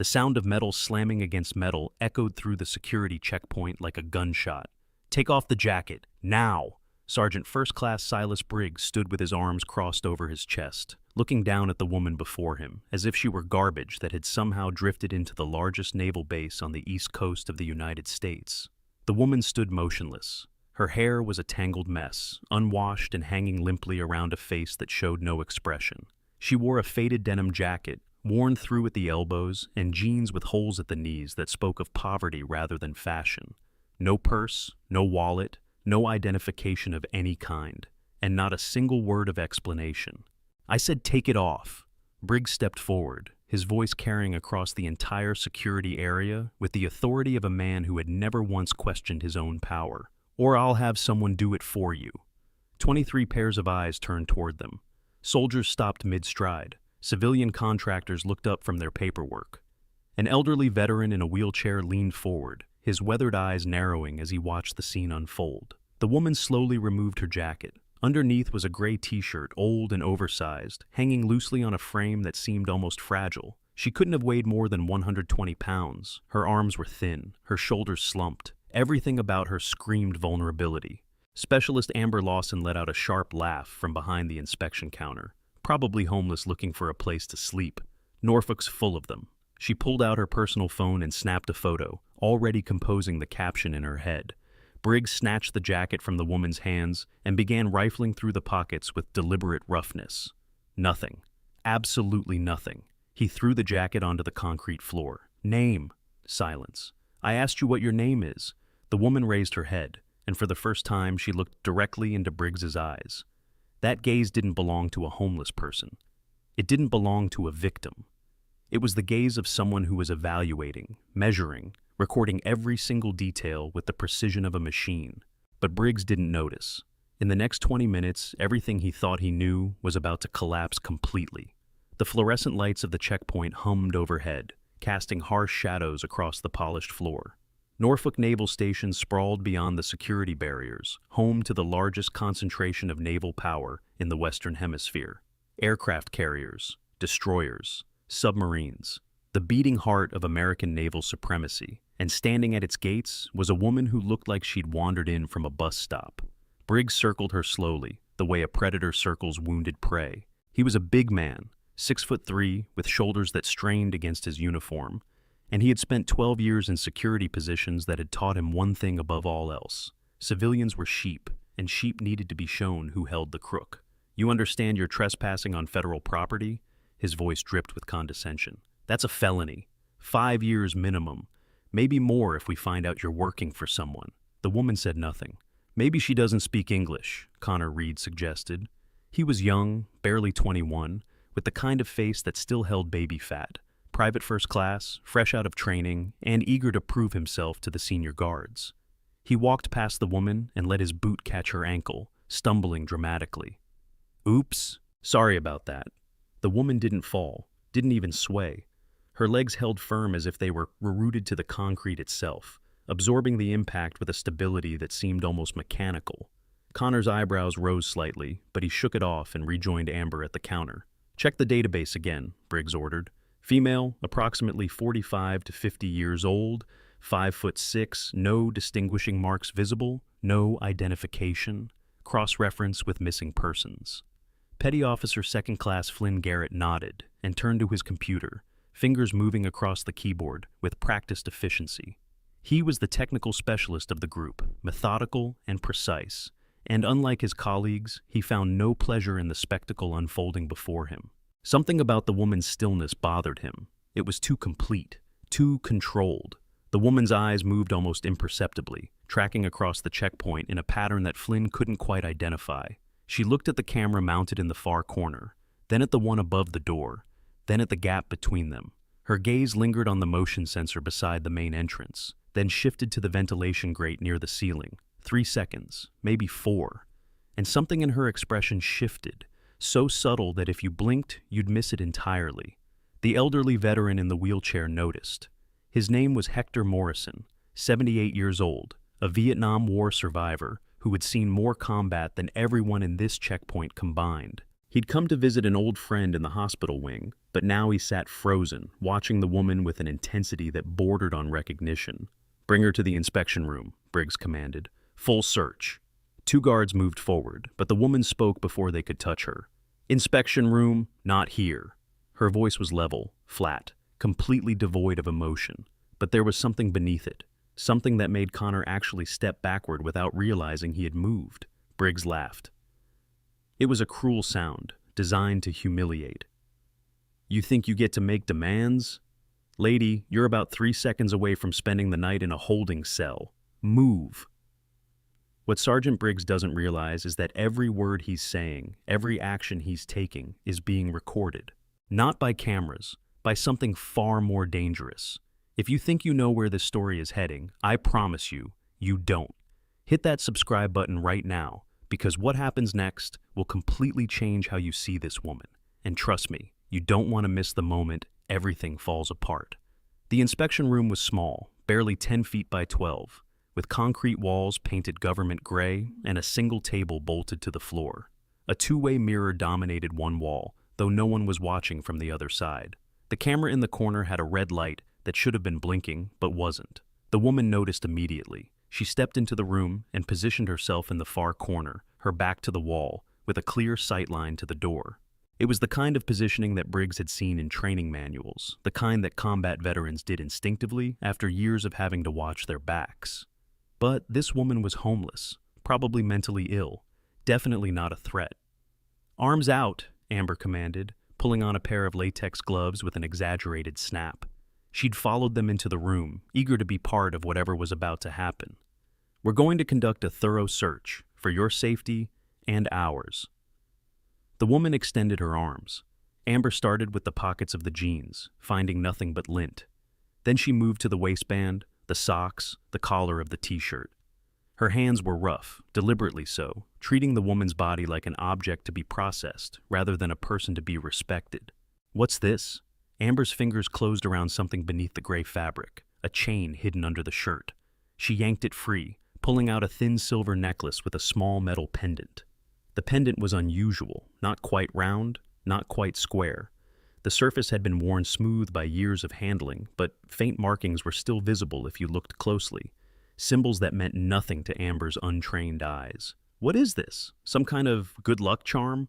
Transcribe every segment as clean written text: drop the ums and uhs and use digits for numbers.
The sound of metal slamming against metal echoed through the security checkpoint like a gunshot. "Take off the jacket, now!" Sergeant First Class Silas Briggs stood with his arms crossed over his chest, looking down at the woman before him, as if she were garbage that had somehow drifted into the largest naval base on the east coast of the United States. The woman stood motionless. Her hair was a tangled mess, unwashed and hanging limply around a face that showed no expression. She wore a faded denim jacket, worn through at the elbows, and jeans with holes at the knees that spoke of poverty rather than fashion. No purse, no wallet, no identification of any kind, and not a single word of explanation. "I said take it off." Briggs stepped forward, his voice carrying across the entire security area with the authority of a man who had never once questioned his own power. "Or I'll have someone do it for you." 23 pairs of eyes turned toward them. Soldiers stopped mid-stride. Civilian contractors looked up from their paperwork. An elderly veteran in a wheelchair leaned forward, his weathered eyes narrowing as he watched the scene unfold. The woman slowly removed her jacket. Underneath was a gray t-shirt, old and oversized, hanging loosely on a frame that seemed almost fragile. She couldn't have weighed more than 120 pounds. Her arms were thin, her shoulders slumped. Everything about her screamed vulnerability. Specialist Amber Lawson let out a sharp laugh from behind the inspection counter. Probably homeless looking for a place to sleep. Norfolk's full of them. She pulled out her personal phone and snapped a photo, already composing the caption in her head. Briggs snatched the jacket from the woman's hands and began rifling through the pockets with deliberate roughness. Nothing. Absolutely nothing. He threw the jacket onto the concrete floor. "Name." Silence. "I asked you what your name is." The woman raised her head, and for the first time she looked directly into Briggs's eyes. That gaze didn't belong to a homeless person. It didn't belong to a victim. It was the gaze of someone who was evaluating, measuring, recording every single detail with the precision of a machine. But Briggs didn't notice. In the next 20 minutes, everything he thought he knew was about to collapse completely. The fluorescent lights of the checkpoint hummed overhead, casting harsh shadows across the polished floor. Norfolk Naval Station sprawled beyond the security barriers, home to the largest concentration of naval power in the Western Hemisphere. Aircraft carriers, destroyers, submarines, the beating heart of American naval supremacy, and standing at its gates was a woman who looked like she'd wandered in from a bus stop. Briggs circled her slowly, the way a predator circles wounded prey. He was a big man, 6'3", with shoulders that strained against his uniform, and he had spent 12 years in security positions that had taught him one thing above all else. Civilians were sheep, and sheep needed to be shown who held the crook. "You understand you're trespassing on federal property?" His voice dripped with condescension. "That's a felony. 5 years minimum. Maybe more if we find out you're working for someone." The woman said nothing. "Maybe she doesn't speak English," Connor Reed suggested. He was young, barely 21, with the kind of face that still held baby fat. Private first class, fresh out of training, and eager to prove himself to the senior guards. He walked past the woman and let his boot catch her ankle, stumbling dramatically. "Oops, sorry about that." The woman didn't fall, didn't even sway. Her legs held firm as if they were rooted to the concrete itself, absorbing the impact with a stability that seemed almost mechanical. Connor's eyebrows rose slightly, but he shook it off and rejoined Amber at the counter. "Check the database again," Briggs ordered. "Female, approximately 45 to 50 years old, 5'6", no distinguishing marks visible, no identification, cross-reference with missing persons." Petty Officer Second Class Flynn Garrett nodded and turned to his computer, fingers moving across the keyboard with practiced efficiency. He was the technical specialist of the group, methodical and precise, and unlike his colleagues, he found no pleasure in the spectacle unfolding before him. Something about the woman's stillness bothered him. It was too complete, too controlled. The woman's eyes moved almost imperceptibly, tracking across the checkpoint in a pattern that Flynn couldn't quite identify. She looked at the camera mounted in the far corner, then at the one above the door, then at the gap between them. Her gaze lingered on the motion sensor beside the main entrance, then shifted to the ventilation grate near the ceiling. 3 seconds, maybe 4, and something in her expression shifted, so subtle that if you blinked, you'd miss it entirely. The elderly veteran in the wheelchair noticed. His name was Hector Morrison, 78 years old, a Vietnam War survivor who had seen more combat than everyone in this checkpoint combined. He'd come to visit an old friend in the hospital wing, but now he sat frozen, watching the woman with an intensity that bordered on recognition. "Bring her to the inspection room," Briggs commanded. "Full search." 2 guards moved forward, but the woman spoke before they could touch her. "Inspection room, not here." Her voice was level, flat, completely devoid of emotion, but there was something beneath it, something that made Connor actually step backward without realizing he had moved. Briggs laughed. It was a cruel sound, designed to humiliate. "You think you get to make demands? Lady, you're about 3 seconds away from spending the night in a holding cell. Move." What Sergeant Briggs doesn't realize is that every word he's saying, every action he's taking, is being recorded. Not by cameras, by something far more dangerous. If you think you know where this story is heading, I promise you, you don't. Hit that subscribe button right now, because what happens next will completely change how you see this woman. And trust me, you don't want to miss the moment everything falls apart. The inspection room was small, barely 10 feet by 12, with concrete walls painted government gray and a single table bolted to the floor. A 2-way mirror dominated one wall, though no one was watching from the other side. The camera in the corner had a red light that should have been blinking, but wasn't. The woman noticed immediately. She stepped into the room and positioned herself in the far corner, her back to the wall, with a clear sight line to the door. It was the kind of positioning that Briggs had seen in training manuals, the kind that combat veterans did instinctively after years of having to watch their backs. But this woman was homeless, probably mentally ill, definitely not a threat. "Arms out," Amber commanded, pulling on a pair of latex gloves with an exaggerated snap. She'd followed them into the room, eager to be part of whatever was about to happen. "We're going to conduct a thorough search, for your safety and ours." The woman extended her arms. Amber started with the pockets of the jeans, finding nothing but lint. Then she moved to the waistband, the socks, the collar of the t-shirt. Her hands were rough, deliberately so, treating the woman's body like an object to be processed rather than a person to be respected. "What's this?" Amber's fingers closed around something beneath the gray fabric, a chain hidden under the shirt. She yanked it free, pulling out a thin silver necklace with a small metal pendant. The pendant was unusual, not quite round, not quite square. The surface had been worn smooth by years of handling, but faint markings were still visible if you looked closely, symbols that meant nothing to Amber's untrained eyes. "What is this? Some kind of good luck charm?"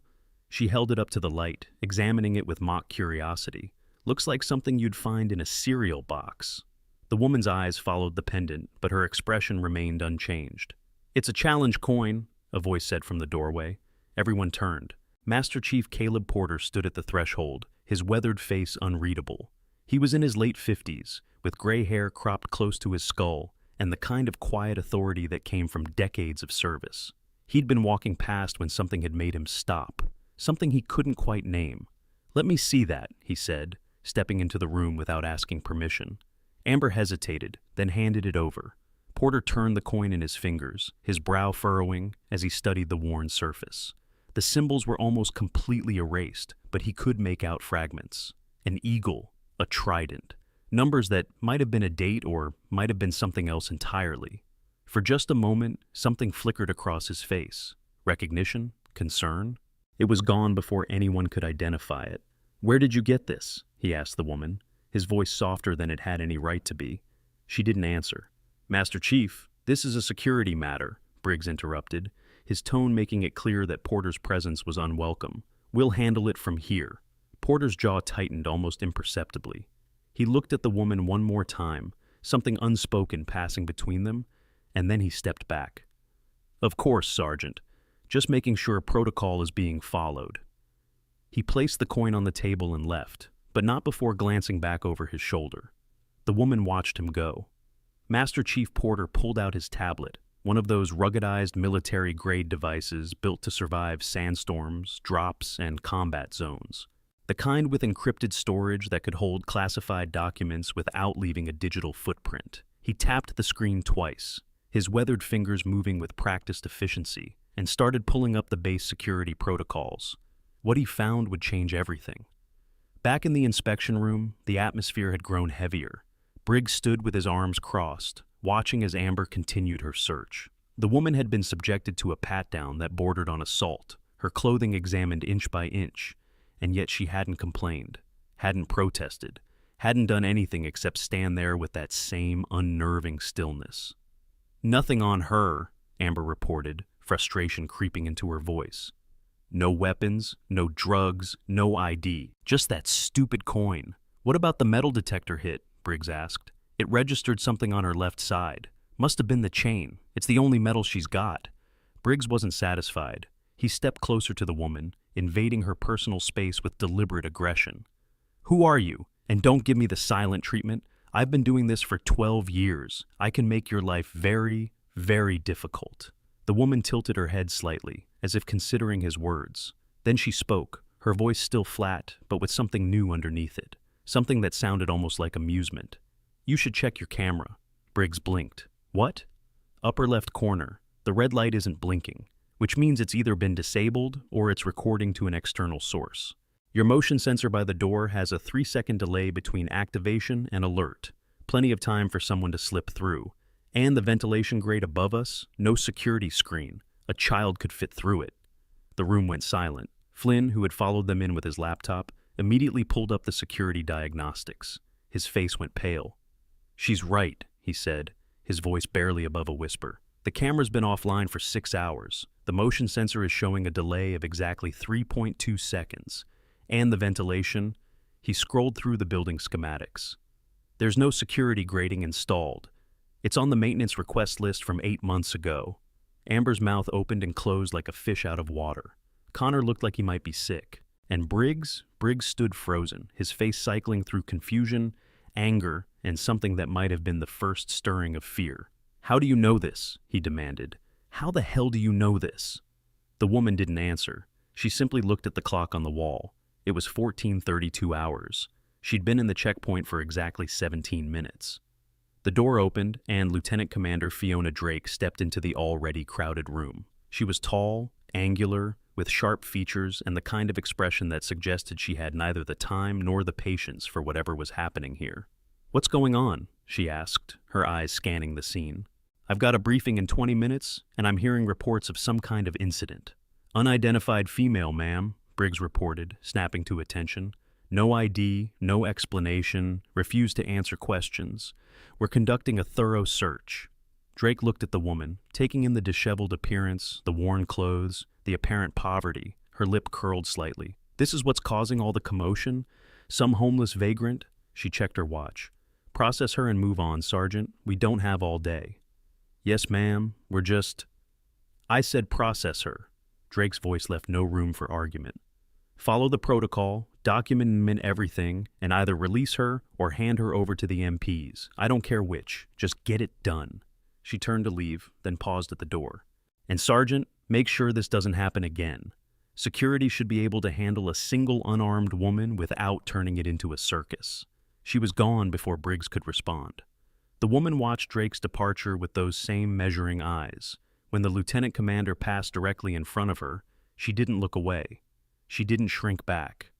She held it up to the light, examining it with mock curiosity. "Looks like something you'd find in a cereal box." The woman's eyes followed the pendant, but her expression remained unchanged. "It's a challenge coin," a voice said from the doorway. Everyone turned. Master Chief Caleb Porter stood at the threshold, his weathered face unreadable. He was in his late 50s, with gray hair cropped close to his skull, and the kind of quiet authority that came from decades of service. He'd been walking past when something had made him stop, something he couldn't quite name. "Let me see that," he said, stepping into the room without asking permission. Amber hesitated, then handed it over. Porter turned the coin in his fingers, his brow furrowing as he studied the worn surface. The symbols were almost completely erased, but he could make out fragments. An eagle, a trident, numbers that might have been a date or might have been something else entirely. For just a moment, something flickered across his face. Recognition? Concern? It was gone before anyone could identify it. "Where did you get this?" he asked the woman, his voice softer than it had any right to be. She didn't answer. "Master Chief, this is a security matter," Briggs interrupted, his tone making it clear that Porter's presence was unwelcome. "We'll handle it from here." Porter's jaw tightened almost imperceptibly. He looked at the woman one more time, something unspoken passing between them, and then he stepped back. "Of course, Sergeant. Just making sure protocol is being followed." He placed the coin on the table and left, but not before glancing back over his shoulder. The woman watched him go. Master Chief Porter pulled out his tablet, one of those ruggedized military-grade devices built to survive sandstorms, drops, and combat zones. The kind with encrypted storage that could hold classified documents without leaving a digital footprint. He tapped the screen twice, his weathered fingers moving with practiced efficiency, and started pulling up the base security protocols. What he found would change everything. Back in the inspection room, the atmosphere had grown heavier. Briggs stood with his arms crossed, watching as Amber continued her search. The woman had been subjected to a pat-down that bordered on assault, her clothing examined inch by inch, and yet she hadn't complained, hadn't protested, hadn't done anything except stand there with that same unnerving stillness. "Nothing on her," Amber reported, frustration creeping into her voice. "No weapons, no drugs, no ID, just that stupid coin." "What about the metal detector hit?" Briggs asked. "It registered something on her left side. Must have been the chain. It's the only metal she's got." Briggs wasn't satisfied. He stepped closer to the woman, invading her personal space with deliberate aggression. "Who are you? And don't give me the silent treatment. I've been doing this for 12 years. I can make your life very, very difficult." The woman tilted her head slightly, as if considering his words. Then she spoke, her voice still flat, but with something new underneath it, something that sounded almost like amusement. "You should check your camera." Briggs blinked. "What?" "Upper left corner. The red light isn't blinking, which means it's either been disabled or it's recording to an external source. Your motion sensor by the door has a 3-second delay between activation and alert, plenty of time for someone to slip through. And the ventilation grate above us, no security screen. A child could fit through it." The room went silent. Flynn, who had followed them in with his laptop, immediately pulled up the security diagnostics. His face went pale. "She's right," he said, his voice barely above a whisper. "The camera's been offline for 6 hours. The motion sensor is showing a delay of exactly 3.2 seconds. And the ventilation," he scrolled through the building schematics. "There's no security grating installed. It's on the maintenance request list from 8 months ago." Amber's mouth opened and closed like a fish out of water. Connor looked like he might be sick. And Briggs stood frozen, his face cycling through confusion, anger, and something that might have been the first stirring of fear. "How do you know this?" he demanded. "How the hell do you know this?" The woman didn't answer. She simply looked at the clock on the wall. It was 14:32 hours. She'd been in the checkpoint for exactly 17 minutes. The door opened, and Lieutenant Commander Fiona Drake stepped into the already crowded room. She was tall, angular, with sharp features and the kind of expression that suggested she had neither the time nor the patience for whatever was happening here. "What's going on?" she asked, her eyes scanning the scene. "I've got a briefing in 20 minutes, and I'm hearing reports of some kind of incident." "Unidentified female, ma'am," Briggs reported, snapping to attention. "No ID, no explanation, refused to answer questions. We're conducting a thorough search." Drake looked at the woman, taking in the disheveled appearance, the worn clothes, the apparent poverty. Her lip curled slightly. "This is what's causing all the commotion? Some homeless vagrant?" She checked her watch. "Process her and move on, Sergeant. We don't have all day." "Yes, ma'am. We're just—" "I said process her." Drake's voice left no room for argument. "Follow the protocol, document and mint everything, and either release her or hand her over to the MPs. I don't care which. Just get it done." She turned to leave, then paused at the door. "And Sergeant, make sure this doesn't happen again. Security should be able to handle a single unarmed woman without turning it into a circus." She was gone before Briggs could respond. The woman watched Drake's departure with those same measuring eyes. When the lieutenant commander passed directly in front of her, she didn't look away. She didn't shrink back.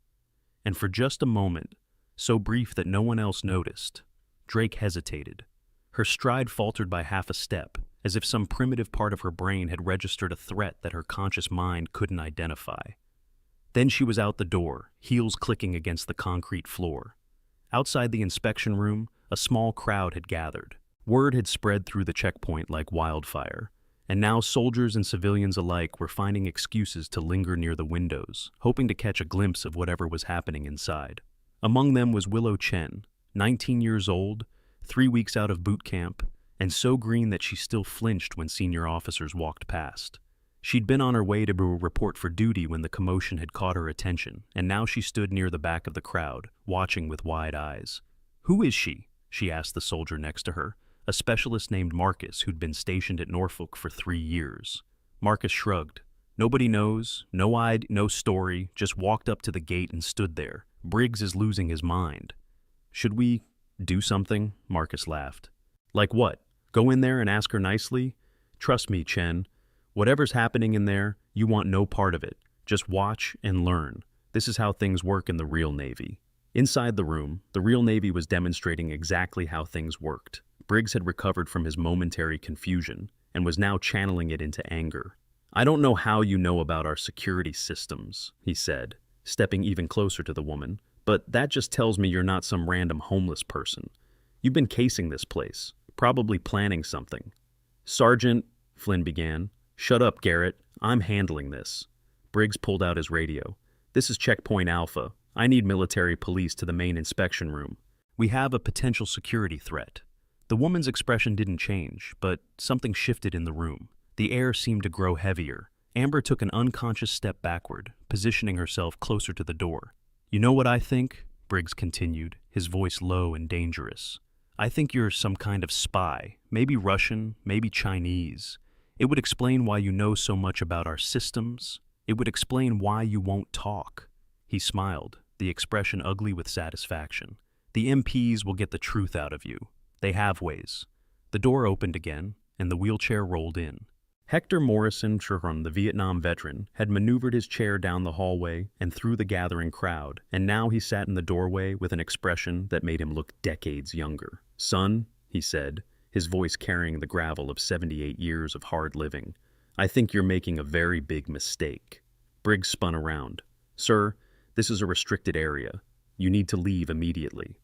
And for just a moment, so brief that no one else noticed, Drake hesitated. Her stride faltered by half a step, as if some primitive part of her brain had registered a threat that her conscious mind couldn't identify. Then she was out the door, heels clicking against the concrete floor. Outside the inspection room, a small crowd had gathered. Word had spread through the checkpoint like wildfire, and now soldiers and civilians alike were finding excuses to linger near the windows, hoping to catch a glimpse of whatever was happening inside. Among them was Willow Chen, 19 years old, 3 weeks out of boot camp, and so green that she still flinched when senior officers walked past. She'd been on her way to report for duty when the commotion had caught her attention, and now she stood near the back of the crowd, watching with wide eyes. "Who is she?" she asked the soldier next to her, a specialist named Marcus who'd been stationed at Norfolk for 3 years. Marcus shrugged. "Nobody knows, no story, just walked up to the gate and stood there. Briggs is losing his mind." "Should we do something?" Marcus laughed. "Like what? Go in there and ask her nicely? Trust me, Chen. Whatever's happening in there, you want no part of it. Just watch and learn. This is how things work in the real Navy." Inside the room, the real Navy was demonstrating exactly how things worked. Briggs had recovered from his momentary confusion and was now channeling it into anger. I don't know how you know about our security systems, he said, stepping even closer to the woman, but that just tells me you're not some random homeless person. You've been casing this place, probably planning something. Sergeant, Flynn began. Shut up, Garrett. I'm handling this. Briggs pulled out his radio. This is Checkpoint Alpha. I need military police to the main inspection room. We have a potential security threat. The woman's expression didn't change, but something shifted in the room. The air seemed to grow heavier. Amber took an unconscious step backward, positioning herself closer to the door. You know what I think? Briggs continued, his voice low and dangerous. I think you're some kind of spy, maybe Russian, maybe Chinese. It would explain why you know so much about our systems. It would explain why you won't talk. He smiled, the expression ugly with satisfaction. The MPs will get the truth out of you. They have ways. The door opened again, and the wheelchair rolled in. Hector Morrison Churron, the Vietnam veteran, had maneuvered his chair down the hallway and through the gathering crowd, and now he sat in the doorway with an expression that made him look decades younger. Son, he said, his voice carrying the gravel of 78 years of hard living, I think you're making a very big mistake. Briggs spun around. Sir, this is a restricted area. You need to leave immediately.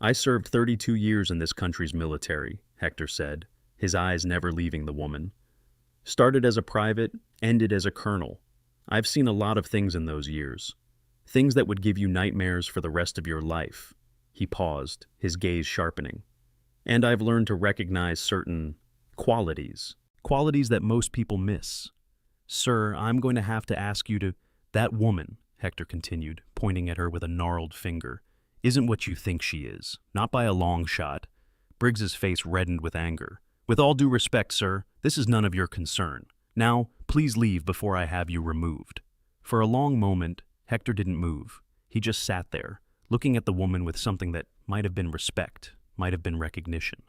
I served 32 years in this country's military, Hector said, his eyes never leaving the woman. Started as a private, ended as a colonel. I've seen a lot of things in those years. Things that would give you nightmares for the rest of your life. He paused, his gaze sharpening. And I've learned to recognize certain qualities that most people miss. Sir, I'm going to have to ask you to... That woman, Hector continued, pointing at her with a gnarled finger, isn't what you think she is, not by a long shot. Briggs's face reddened with anger. With all due respect, sir, this is none of your concern. Now, please leave before I have you removed. For a long moment, Hector didn't move. He just sat there, looking at the woman with something that might have been respect, might have been recognition.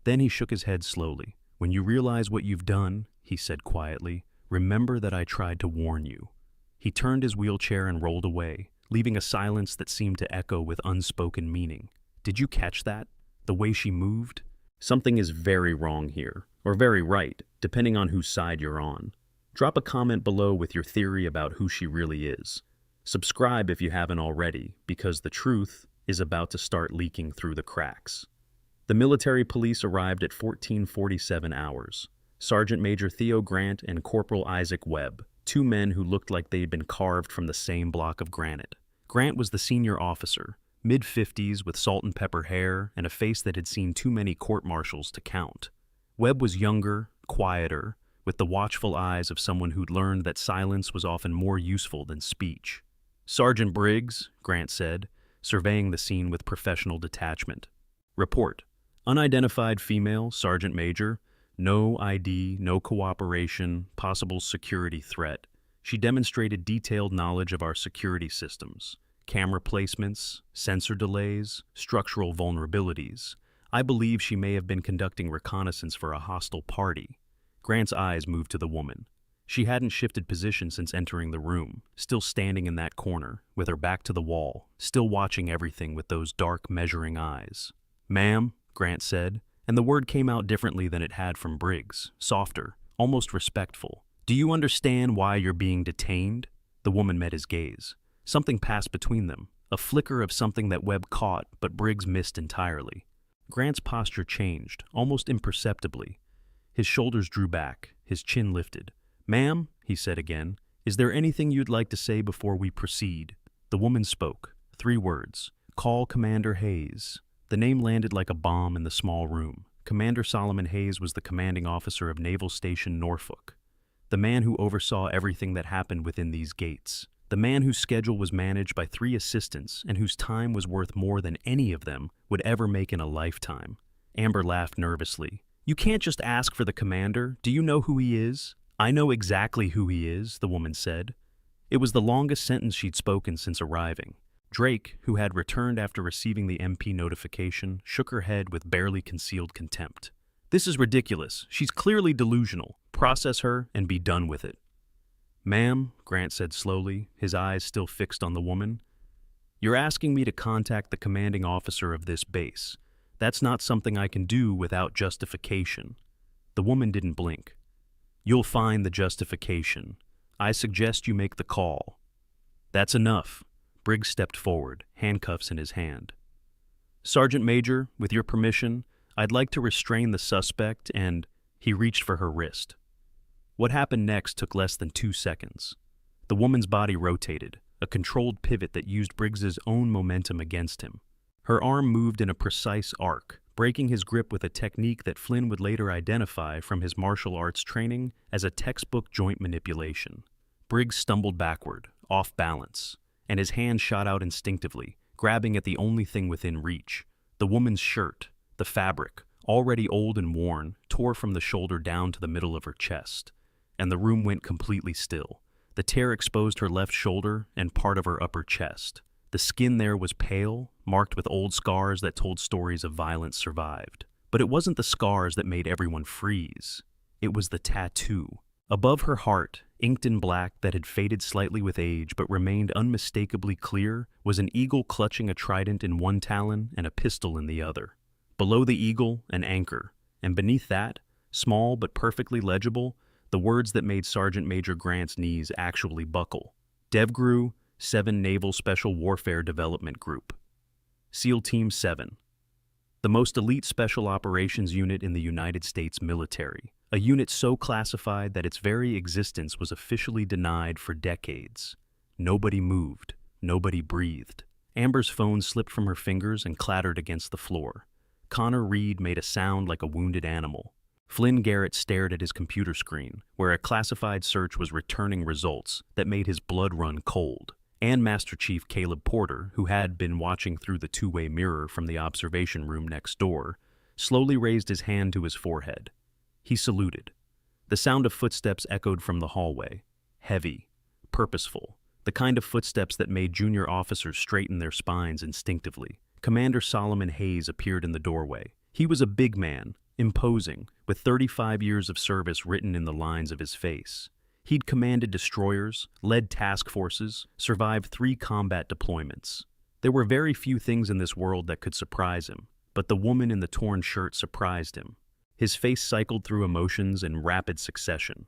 Then he shook his head slowly. When you realize what you've done, he said quietly, remember that I tried to warn you. He turned his wheelchair and rolled away, leaving a silence that seemed to echo with unspoken meaning. Did you catch that? The way she moved? Something is very wrong here, or very right, depending on whose side you're on. Drop a comment below with your theory about who she really is. Subscribe if you haven't already, because the truth is about to start leaking through the cracks. The military police arrived at 14:47 hours. Sergeant Major Theo Grant and Corporal Isaac Webb, two men who looked like they'd been carved from the same block of granite. Grant was the senior officer, mid-50s with salt and pepper hair and a face that had seen too many court-martials to count. Webb was younger, quieter, with the watchful eyes of someone who'd learned that silence was often more useful than speech. Sergeant Briggs, Grant said, surveying the scene with professional detachment. Report. Unidentified female, Sergeant Major. No ID, no cooperation, possible security threat. She demonstrated detailed knowledge of our security systems. Camera placements, sensor delays, structural vulnerabilities. I believe she may have been conducting reconnaissance for a hostile party. Grant's eyes moved to the woman. She hadn't shifted position since entering the room, still standing in that corner, with her back to the wall, still watching everything with those dark, measuring eyes. Ma'am, Grant said, and the word came out differently than it had from Briggs, softer, almost respectful. Do you understand why you're being detained? The woman met his gaze. Something passed between them, a flicker of something that Webb caught, but Briggs missed entirely. Grant's posture changed, almost imperceptibly. His shoulders drew back, his chin lifted. Ma'am, he said again, is there anything you'd like to say before we proceed? The woman spoke, 3 words. Call Commander Hayes. The name landed like a bomb in the small room. Commander Solomon Hayes was the commanding officer of Naval Station Norfolk, the man who oversaw everything that happened within these gates, the man whose schedule was managed by 3 assistants and whose time was worth more than any of them would ever make in a lifetime. Amber laughed nervously. You can't just ask for the commander. Do you know who he is? I know exactly who he is, the woman said. It was the longest sentence she'd spoken since arriving. Drake, who had returned after receiving the MP notification, shook her head with barely concealed contempt. This is ridiculous. She's clearly delusional. Process her and be done with it. Ma'am, Grant said slowly, his eyes still fixed on the woman, you're asking me to contact the commanding officer of this base. That's not something I can do without justification. The woman didn't blink. You'll find the justification. I suggest you make the call. That's enough. Briggs stepped forward, handcuffs in his hand. Sergeant Major, with your permission, I'd like to restrain the suspect and... He reached for her wrist. What happened next took less than 2 seconds. The woman's body rotated, a controlled pivot that used Briggs's own momentum against him. Her arm moved in a precise arc, breaking his grip with a technique that Flynn would later identify from his martial arts training as a textbook joint manipulation. Briggs stumbled backward, off balance, and his hand shot out instinctively, grabbing at the only thing within reach. The woman's shirt, the fabric, already old and worn, tore from the shoulder down to the middle of her chest, and the room went completely still. The tear exposed her left shoulder and part of her upper chest. The skin there was pale, marked with old scars that told stories of violence survived. But it wasn't the scars that made everyone freeze. It was the tattoo. Above her heart, inked in black that had faded slightly with age but remained unmistakably clear, was an eagle clutching a trident in one talon and a pistol in the other. Below the eagle, an anchor, and beneath that, small but perfectly legible, the words that made Sergeant Major Grant's knees actually buckle. DevGru, 7 Naval Special Warfare Development Group. SEAL Team 7. The most elite special operations unit in the United States military. A unit so classified that its very existence was officially denied for decades. Nobody moved. Nobody breathed. Amber's phone slipped from her fingers and clattered against the floor. Connor Reed made a sound like a wounded animal. Flynn Garrett stared at his computer screen, where a classified search was returning results that made his blood run cold. And Master Chief Caleb Porter, who had been watching through the two-way mirror from the observation room next door, slowly raised his hand to his forehead. He saluted. The sound of footsteps echoed from the hallway. Heavy, purposeful, the kind of footsteps that made junior officers straighten their spines instinctively. Commander Solomon Hayes appeared in the doorway. He was a big man, imposing, with 35 years of service written in the lines of his face. He'd commanded destroyers, led task forces, survived 3 combat deployments. There were very few things in this world that could surprise him, but the woman in the torn shirt surprised him. His face cycled through emotions in rapid succession.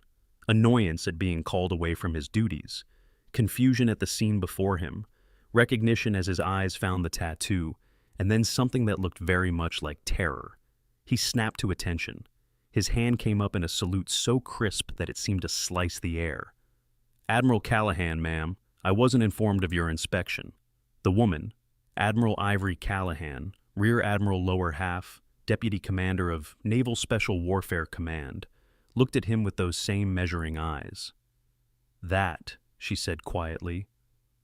Annoyance at being called away from his duties, confusion at the scene before him, recognition as his eyes found the tattoo, and then something that looked very much like terror. He snapped to attention. His hand came up in a salute so crisp that it seemed to slice the air. "Admiral Callahan, ma'am, I wasn't informed of your inspection." The woman, Admiral Ivory Callahan, Rear Admiral Lower Half, Deputy Commander of Naval Special Warfare Command, looked at him with those same measuring eyes. "That," she said quietly,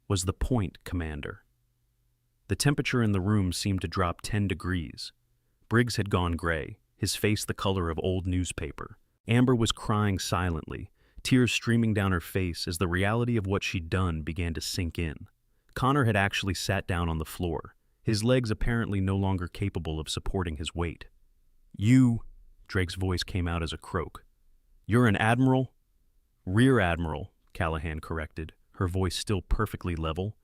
"was the point, Commander." The temperature in the room seemed to drop 10 degrees. Briggs had gone gray, his face the color of old newspaper. Amber was crying silently, tears streaming down her face as the reality of what she'd done began to sink in. Connor had actually sat down on the floor, his legs apparently no longer capable of supporting his weight. "You," Drake's voice came out as a croak. "You're an admiral?" "Rear Admiral," Callahan corrected, her voice still perfectly level.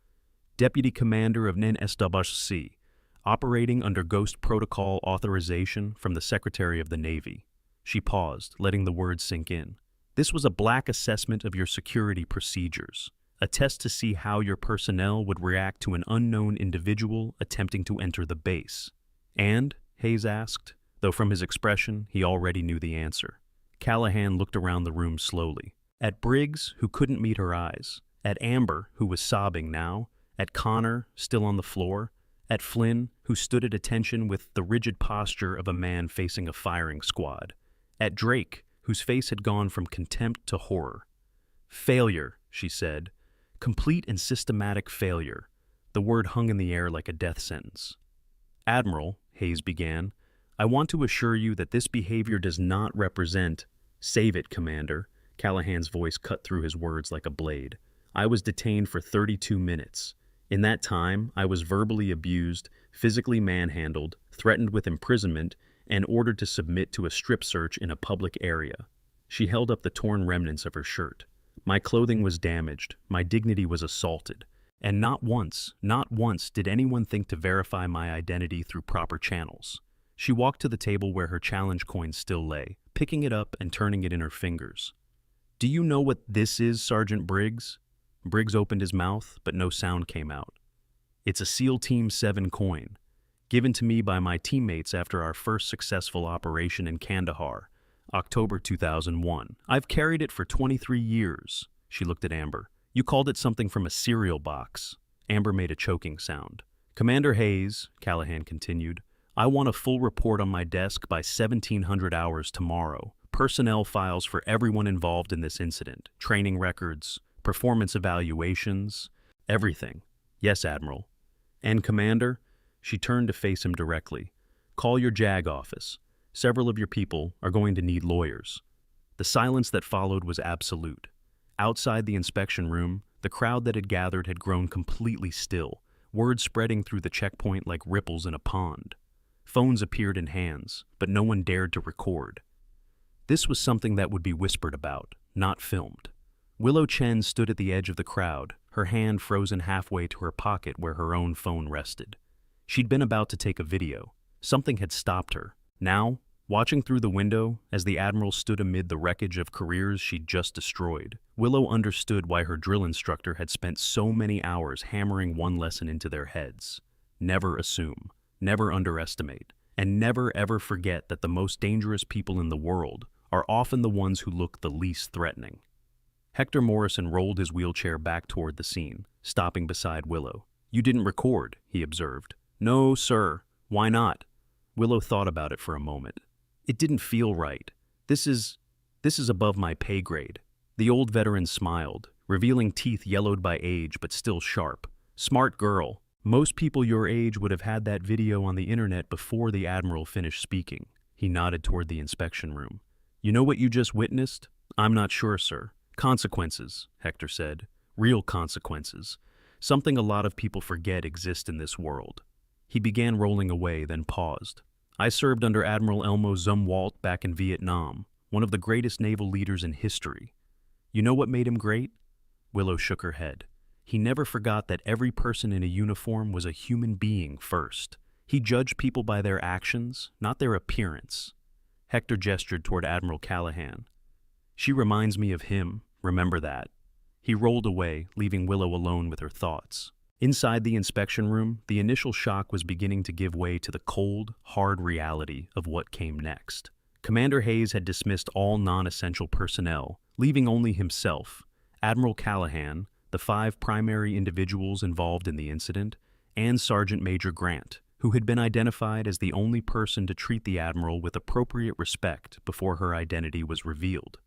"Deputy Commander of NSWC, operating under Ghost Protocol authorization from the Secretary of the Navy." She paused, letting the words sink in. "This was a black assessment of your security procedures, a test to see how your personnel would react to an unknown individual attempting to enter the base." "And?" Hayes asked, though from his expression he already knew the answer. Callahan looked around the room slowly. At Briggs, who couldn't meet her eyes. At Amber, who was sobbing now. At Connor, still on the floor. At Flynn, who stood at attention with the rigid posture of a man facing a firing squad. At Drake, whose face had gone from contempt to horror. "Failure," she said. "Complete and systematic failure." The word hung in the air like a death sentence. "Admiral," Hayes began, "I want to assure you that this behavior does not represent—" "Save it, Commander." Callahan's voice cut through his words like a blade. "I was detained for 32 minutes. In that time, I was verbally abused, physically manhandled, threatened with imprisonment, and ordered to submit to a strip search in a public area." She held up the torn remnants of her shirt. "My clothing was damaged, my dignity was assaulted, and not once did anyone think to verify my identity through proper channels." She walked to the table where her challenge coin still lay, picking it up and turning it in her fingers. "Do you know what this is, Sergeant Briggs?" Briggs opened his mouth, but no sound came out. "It's a SEAL Team 7 coin, given to me by my teammates after our first successful operation in Kandahar, October 2001. I've carried it for 23 years." She looked at Amber. "You called it something from a cereal box." Amber made a choking sound. "Commander Hayes," Callahan continued, "I want a full report on my desk by 1700 hours tomorrow. Personnel files for everyone involved in this incident, training records, performance evaluations, everything." "Yes, Admiral." "And Commander," she turned to face him directly, "call your JAG office. Several of your people are going to need lawyers." The silence that followed was absolute. Outside the inspection room, the crowd that had gathered had grown completely still, words spreading through the checkpoint like ripples in a pond. Phones appeared in hands, but no one dared to record. This was something that would be whispered about, not filmed. Willow Chen stood at the edge of the crowd, her hand frozen halfway to her pocket where her own phone rested. She'd been about to take a video. Something had stopped her. Now, watching through the window, as the Admiral stood amid the wreckage of careers she'd just destroyed, Willow understood why her drill instructor had spent so many hours hammering one lesson into their heads. Never assume, never underestimate, and never ever forget that the most dangerous people in the world are often the ones who look the least threatening. Hector Morrison rolled his wheelchair back toward the scene, stopping beside Willow. "You didn't record," he observed. "No, sir. Why not?" Willow thought about it for a moment. "It didn't feel right. This is above my pay grade." The old veteran smiled, revealing teeth yellowed by age but still sharp. "Smart girl. Most people your age would have had that video on the internet before the Admiral finished speaking." He nodded toward the inspection room. "You know what you just witnessed?" "I'm not sure, sir." "Consequences," Hector said. "Real consequences. Something a lot of people forget exist in this world." He began rolling away, then paused. "I served under Admiral Elmo Zumwalt back in Vietnam, one of the greatest naval leaders in history. You know what made him great?" Willow shook her head. "He never forgot that every person in a uniform was a human being first. He judged people by their actions, not their appearance." Hector gestured toward Admiral Callahan. "She reminds me of him, remember that." He rolled away, leaving Willow alone with her thoughts. Inside the inspection room, the initial shock was beginning to give way to the cold, hard reality of what came next. Commander Hayes had dismissed all non-essential personnel, leaving only himself, Admiral Callahan, the 5 primary individuals involved in the incident, and Sergeant Major Grant, who had been identified as the only person to treat the Admiral with appropriate respect before her identity was revealed.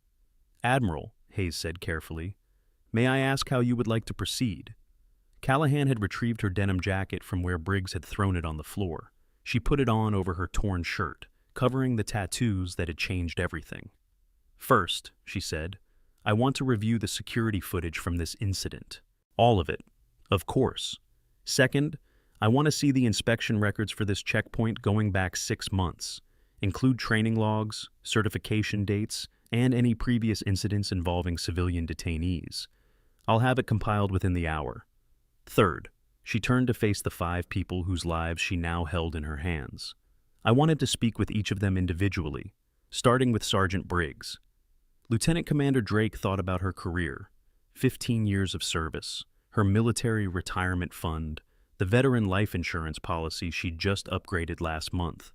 "Admiral," Hayes said carefully, "may I ask how you would like to proceed?" Callahan had retrieved her denim jacket from where Briggs had thrown it on the floor. She put it on over her torn shirt, covering the tattoos that had changed everything. "First," she said, "I want to review the security footage from this incident. All of it, of course. Second, I want to see the inspection records for this checkpoint going back 6 months. Include training logs, certification dates, and any previous incidents involving civilian detainees. I'll have it compiled within the hour. Third," she turned to face the 5 people whose lives she now held in her hands. "I wanted to speak with each of them individually, starting with Sergeant Briggs." Lieutenant Commander Drake thought about her career, 15 years of service, her military retirement fund, the veteran life insurance policy she'd just upgraded last month.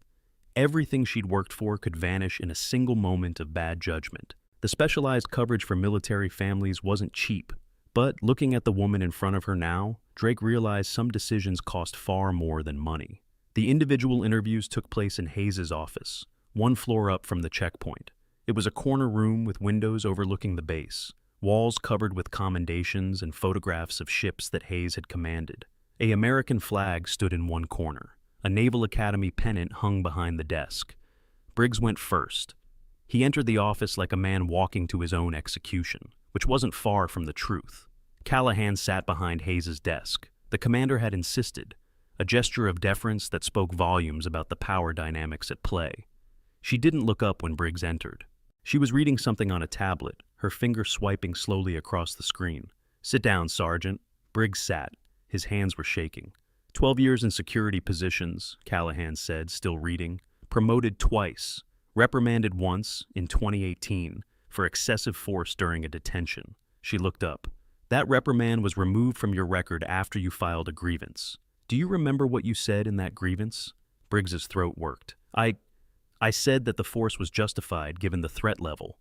Everything she'd worked for could vanish in a single moment of bad judgment. The specialized coverage for military families wasn't cheap, but looking at the woman in front of her now, Drake realized some decisions cost far more than money. The individual interviews took place in Hayes' office, 1 floor up from the checkpoint. It was a corner room with windows overlooking the base, walls covered with commendations and photographs of ships that Hayes had commanded. An American flag stood in one corner. A Naval Academy pennant hung behind the desk. Briggs went first. He entered the office like a man walking to his own execution, which wasn't far from the truth. Callahan sat behind Hayes' desk. The commander had insisted, a gesture of deference that spoke volumes about the power dynamics at play. She didn't look up when Briggs entered. She was reading something on a tablet, her finger swiping slowly across the screen. "Sit down, Sergeant." Briggs sat. His hands were shaking. 12 years in security positions, Callahan said, still reading. "Promoted twice. Reprimanded once, in 2018, for excessive force during a detention. She looked up. That reprimand was removed from your record after you filed a grievance. Do you remember what you said in that grievance? Briggs's throat worked. I said that the force was justified given the threat level.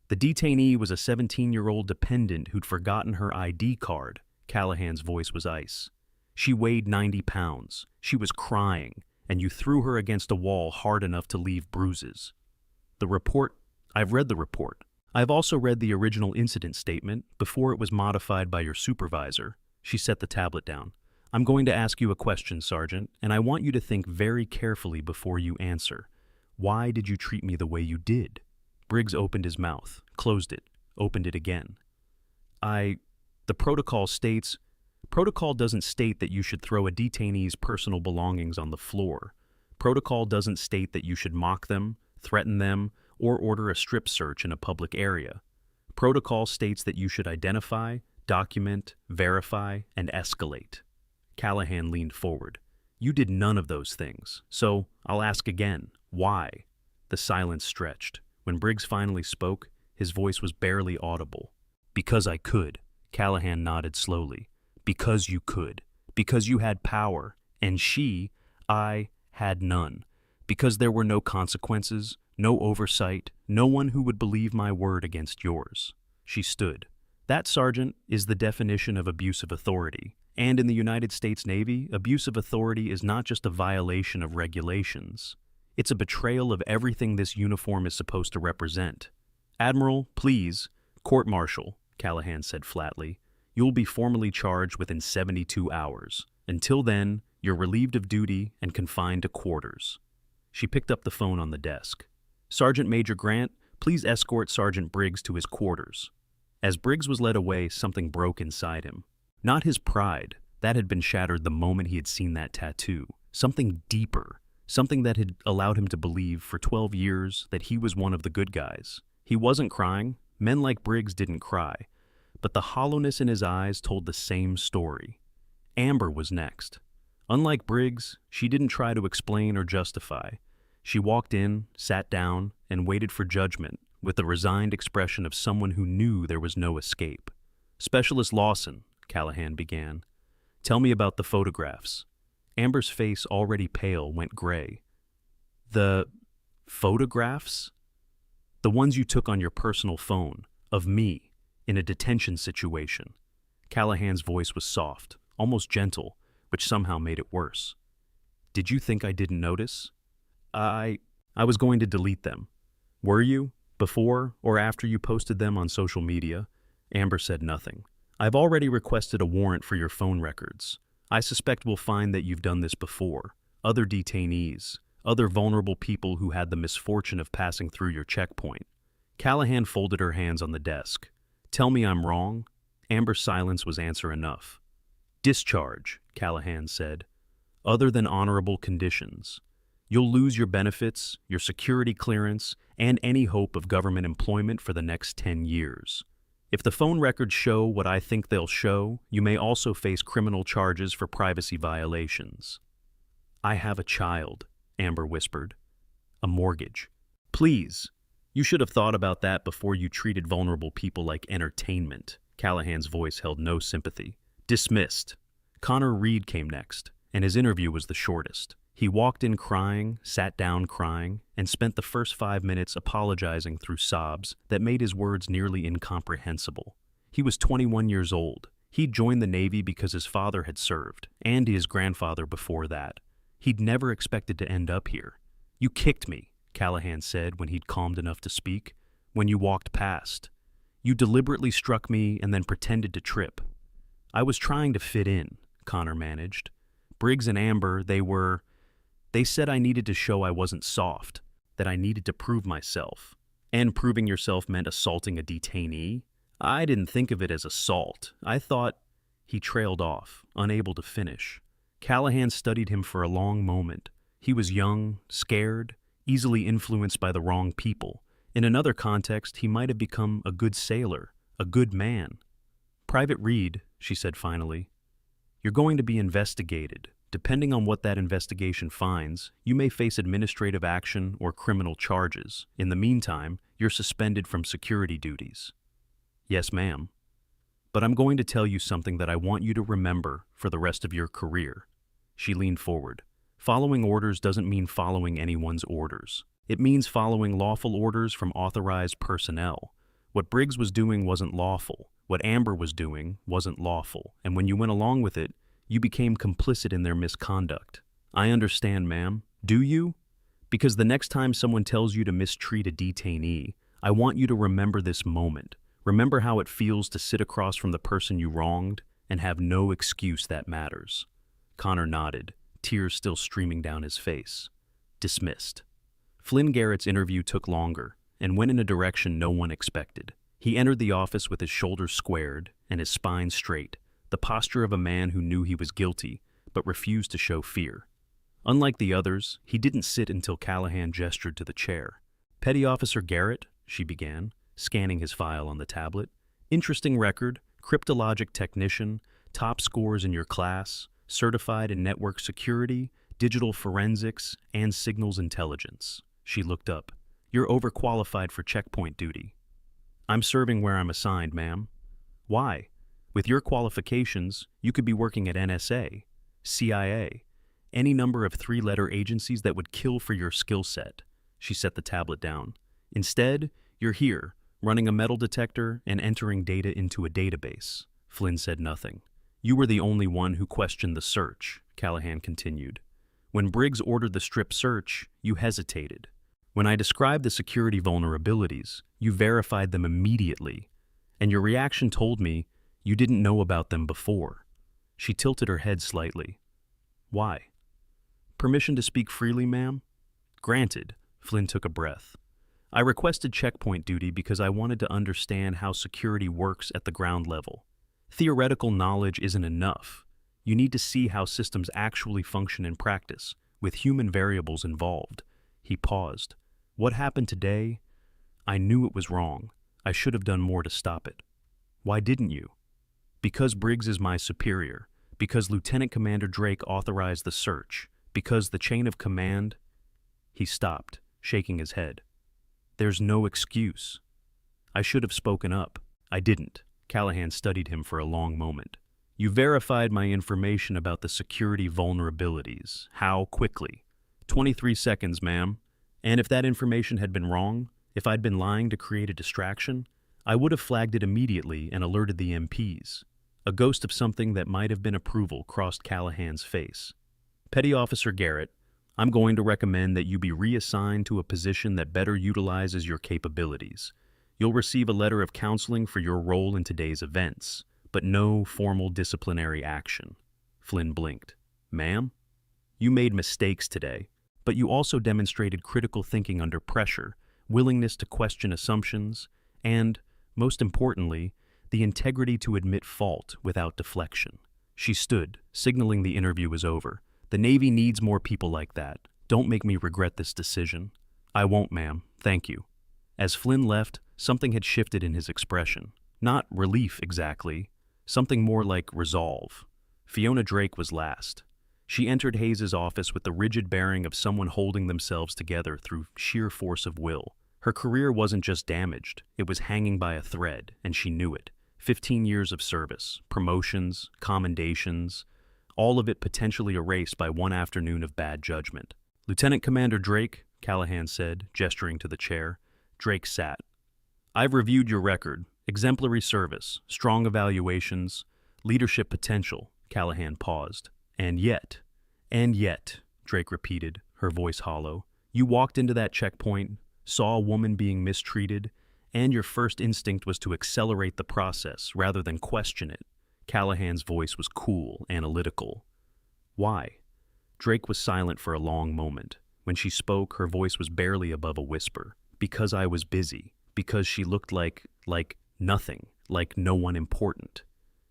The detainee was a 17-year-old dependent who'd forgotten her ID card. Callahan's voice was ice. She weighed 90 pounds. She was crying, and you threw her against a wall hard enough to leave bruises. The report? I've read the report. I've also read the original incident statement before it was modified by your supervisor. She set the tablet down. I'm going to ask you a question, Sergeant, and I want you to think very carefully before you answer. Why did you treat me the way you did? Briggs opened his mouth, closed it, opened it again. The protocol states, protocol doesn't state that you should throw a detainee's personal belongings on the floor. Protocol doesn't state that you should mock them, threaten them, or order a strip search in a public area. Protocol states that you should identify, document, verify, and escalate. Callahan leaned forward. You did none of those things, so I'll ask again, why? The silence stretched. When Briggs finally spoke, his voice was barely audible. Because I could. Callahan nodded slowly. Because you could. Because you had power, and I, had none. Because there were no consequences, no oversight, no one who would believe my word against yours. She stood. That, Sergeant, is the definition of abuse of authority. And in the United States Navy, abuse of authority is not just a violation of regulations. It's a betrayal of everything this uniform is supposed to represent. Admiral, please, court-martial, Callahan said flatly. You'll be formally charged within 72 hours. Until then, you're relieved of duty and confined to quarters. She picked up the phone on the desk. Sergeant Major Grant, please escort Sergeant Briggs to his quarters. As Briggs was led away, something broke inside him. Not his pride. That had been shattered the moment he had seen that tattoo. Something deeper. Something that had allowed him to believe for 12 years that he was one of the good guys. He wasn't crying. Men like Briggs didn't cry. But the hollowness in his eyes told the same story. Amber was next. Unlike Briggs, she didn't try to explain or justify. She walked in, sat down, and waited for judgment with the resigned expression of someone who knew there was no escape. Specialist Lawson, Callahan began. Tell me about the photographs. Amber's face, already pale, went gray. The photographs? The ones you took on your personal phone, of me, in a detention situation. Callahan's voice was soft, almost gentle, which somehow made it worse. Did you think I didn't notice? I was going to delete them. Were you? Before or after you posted them on social media? Amber said nothing. I've already requested a warrant for your phone records. I suspect we'll find that you've done this before. Other detainees, other vulnerable people who had the misfortune of passing through your checkpoint. Callahan folded her hands on the desk. Tell me I'm wrong? Amber's silence was answer enough. Discharge, Callahan said. Other than honorable conditions. You'll lose your benefits, your security clearance, and any hope of government employment for the next 10 years. If the phone records show what I think they'll show, you may also face criminal charges for privacy violations. I have a child, Amber whispered. A mortgage. Please. You should have thought about that before you treated vulnerable people like entertainment. Callahan's voice held no sympathy. Dismissed. Connor Reed came next, and his interview was the shortest. He walked in crying, sat down crying, and spent the first 5 minutes apologizing through sobs that made his words nearly incomprehensible. He was 21 years old. He'd joined the Navy because his father had served, and his grandfather before that. He'd never expected to end up here. You kicked me, Callahan said when he'd calmed enough to speak, when you walked past. You deliberately struck me and then pretended to trip. I was trying to fit in, Connor managed. Briggs and Amber, They said I needed to show I wasn't soft, that I needed to prove myself. And proving yourself meant assaulting a detainee? I didn't think of it as assault. I thought... He trailed off, unable to finish. Callahan studied him for a long moment. He was young, scared, easily influenced by the wrong people. In another context, he might have become a good sailor, a good man. Private Reed, she said finally, you're going to be investigated. Depending on what that investigation finds, you may face administrative action or criminal charges. In the meantime, you're suspended from security duties. Yes, ma'am. But I'm going to tell you something that I want you to remember for the rest of your career. She leaned forward. Following orders doesn't mean following anyone's orders. It means following lawful orders from authorized personnel. What Briggs was doing wasn't lawful. What Amber was doing wasn't lawful. And when you went along with it, you became complicit in their misconduct. I understand, ma'am. Do you? Because the next time someone tells you to mistreat a detainee, I want you to remember this moment. Remember how it feels to sit across from the person you wronged and have no excuse that matters. Connor nodded, tears still streaming down his face. Dismissed. Flynn Garrett's interview took longer and went in a direction no one expected. He entered the office with his shoulders squared and his spine straight, the posture of a man who knew he was guilty but refused to show fear. Unlike the others, he didn't sit until Callahan gestured to the chair. "Petty Officer Garrett," she began, scanning his file on the tablet. "Interesting record, cryptologic technician, top scores in your class, certified in network security, digital forensics, and signals intelligence." She looked up. "You're overqualified for checkpoint duty." "I'm serving where I'm assigned, ma'am." "Why? With your qualifications, you could be working at NSA, CIA, any number of three-letter agencies that would kill for your skill set." She set the tablet down. "Instead, you're here, running a metal detector and entering data into a database." Flynn said nothing. "You were the only one who questioned the search," Callahan continued. "When Briggs ordered the strip search, you hesitated. When I described the security vulnerabilities, you verified them immediately, and your reaction told me you didn't know about them before." She tilted her head slightly. "Why?" "Permission to speak freely, ma'am?" "Granted." Flynn took a breath. "I requested checkpoint duty because I wanted to understand how security works at the ground level. Theoretical knowledge isn't enough. You need to see how systems actually function in practice, with human variables involved." He paused. "What happened today? I knew it was wrong. I should have done more to stop it." "Why didn't you?" "Because Briggs is my superior. Because Lieutenant Commander Drake authorized the search. Because the chain of command—" He stopped, shaking his head. "There's no excuse." "I should have spoken up. I didn't." Callahan studied him for a long moment. "You verified my information about the security vulnerabilities. How quickly?" 23 seconds, ma'am. And if that information had been wrong, if I'd been lying to create a distraction, I would have flagged it immediately and alerted the MPs. A ghost of something that might have been approval crossed Callahan's face. "Petty Officer Garrett, I'm going to recommend that you be reassigned to a position that better utilizes your capabilities. You'll receive a letter of counseling for your role in today's events, but no formal disciplinary action." Flynn blinked. "Ma'am? You made mistakes today, but you also demonstrated critical thinking under pressure, willingness to question assumptions, and, most importantly, the integrity to admit fault without deflection." She stood, signaling the interview was over. "The Navy needs more people like that. Don't make me regret this decision." "I won't, ma'am. Thank you." As Flynn left, something had shifted in his expression. Not relief exactly, something more like resolve. Fiona Drake was last. She entered Hayes's office with the rigid bearing of someone holding themselves together through sheer force of will. Her career wasn't just damaged, it was hanging by a thread, and she knew it. 15 years of service, promotions, commendations, all of it potentially erased by one afternoon of bad judgment. "Lieutenant Commander Drake," Callahan said, gesturing to the chair. Drake sat. "I've reviewed your record. Exemplary service, strong evaluations, leadership potential." Callahan paused. And yet," Drake repeated, her voice hollow, "you walked into that checkpoint, saw a woman being mistreated, and your first instinct was to accelerate the process rather than question it." Callahan's voice was cool, analytical. "Why?" Drake was silent for a long moment. When she spoke, her voice was barely above a whisper. "Because I was busy. Because she looked like nothing, like no one important."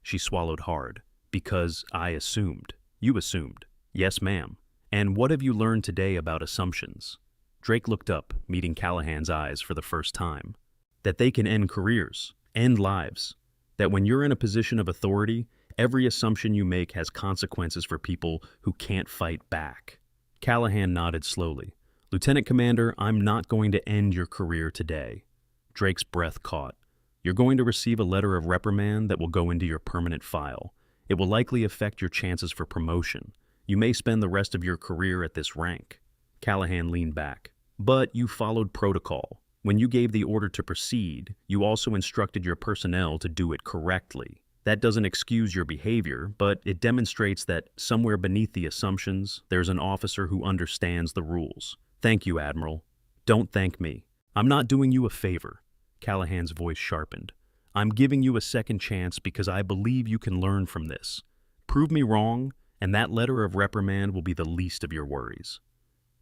She swallowed hard. "Because I assumed." "You assumed." "Yes, ma'am." "And what have you learned today about assumptions?" Drake looked up, meeting Callahan's eyes for the first time. "That they can end careers, end lives. That when you're in a position of authority, Every assumption you make has consequences for people who can't fight back. Callahan nodded slowly. Lieutenant Commander, I'm not going to end your career today. Drake's breath caught. You're going to receive a letter of reprimand that will go into your permanent file. It will likely affect your chances for promotion. You may spend the rest of your career at this rank. Callahan leaned back. But you followed protocol. When you gave the order to proceed, you also instructed your personnel to do it correctly. That doesn't excuse your behavior, but it demonstrates that somewhere beneath the assumptions, there's an officer who understands the rules. Thank you, Admiral. Don't thank me. I'm not doing you a favor. Callahan's voice sharpened. I'm giving you a second chance because I believe you can learn from this. Prove me wrong, and that letter of reprimand will be the least of your worries.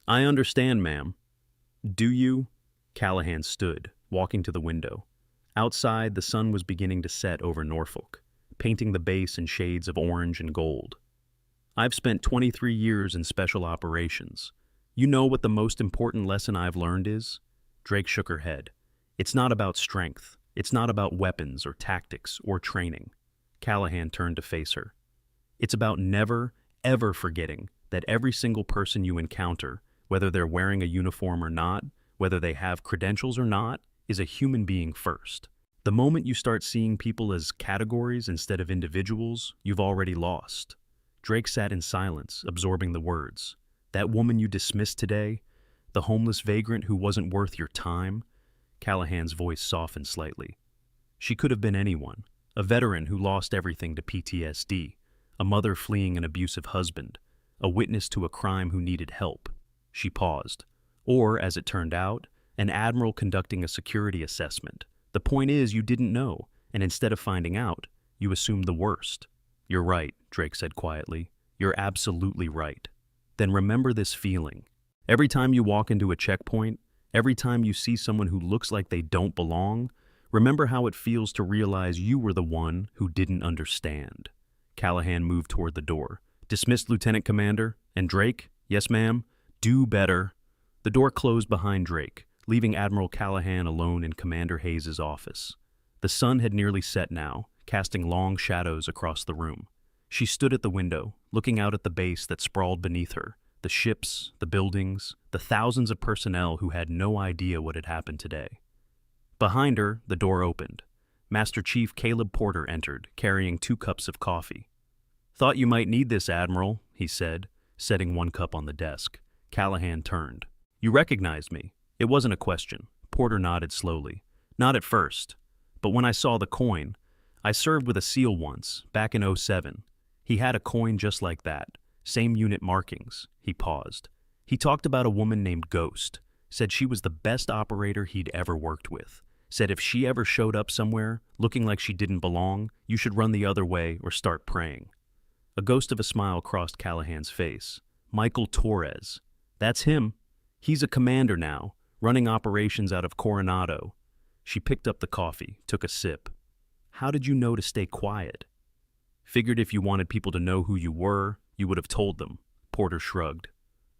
I understand, ma'am. Do you? Callahan stood, walking to the window. Outside, the sun was beginning to set over Norfolk, painting the base in shades of orange and gold. I've spent 23 years in special operations. You know what the most important lesson I've learned is? Drake shook her head. It's not about strength. It's not about weapons or tactics or training. Callahan turned to face her. It's about never, ever forgetting that every single person you encounter, whether they're wearing a uniform or not, whether they have credentials or not, is a human being first. The moment you start seeing people as categories instead of individuals, you've already lost. Drake sat in silence, absorbing the words. That woman you dismissed today, the homeless vagrant who wasn't worth your time, Callahan's voice softened slightly. She could have been anyone, a veteran who lost everything to PTSD, a mother fleeing an abusive husband, a witness to a crime who needed help. She paused. Or, as it turned out, an admiral conducting a security assessment. The point is, you didn't know, and instead of finding out, you assumed the worst. You're right, Drake said quietly. You're absolutely right. Then remember this feeling. Every time you walk into a checkpoint, every time you see someone who looks like they don't belong, remember how it feels to realize you were the one who didn't understand. Callahan moved toward the door. Dismissed, Lieutenant Commander. And Drake? Yes, ma'am. Do better. The door closed behind Drake, leaving Admiral Callahan alone in Commander Hayes' office. The sun had nearly set now, casting long shadows across the room. She stood at the window, looking out at the base that sprawled beneath her, the ships, the buildings, the thousands of personnel who had no idea what had happened today. Behind her, the door opened. Master Chief Caleb Porter entered, carrying 2 cups of coffee. Thought you might need this, Admiral, he said, setting 1 cup on the desk. Callahan turned. You recognized me. It wasn't a question. Porter nodded slowly. Not at first. But when I saw the coin, I served with a SEAL once, back in '07. He had a coin just like that. Same unit markings. He paused. He talked about a woman named Ghost. Said she was the best operator he'd ever worked with. Said if she ever showed up somewhere, looking like she didn't belong, you should run the other way or start praying. A ghost of a smile crossed Callahan's face. Michael Torres. That's him. He's a commander now, running operations out of Coronado. She picked up the coffee, took a sip. How did you know to stay quiet? Figured if you wanted people to know who you were, you would have told them. Porter shrugged.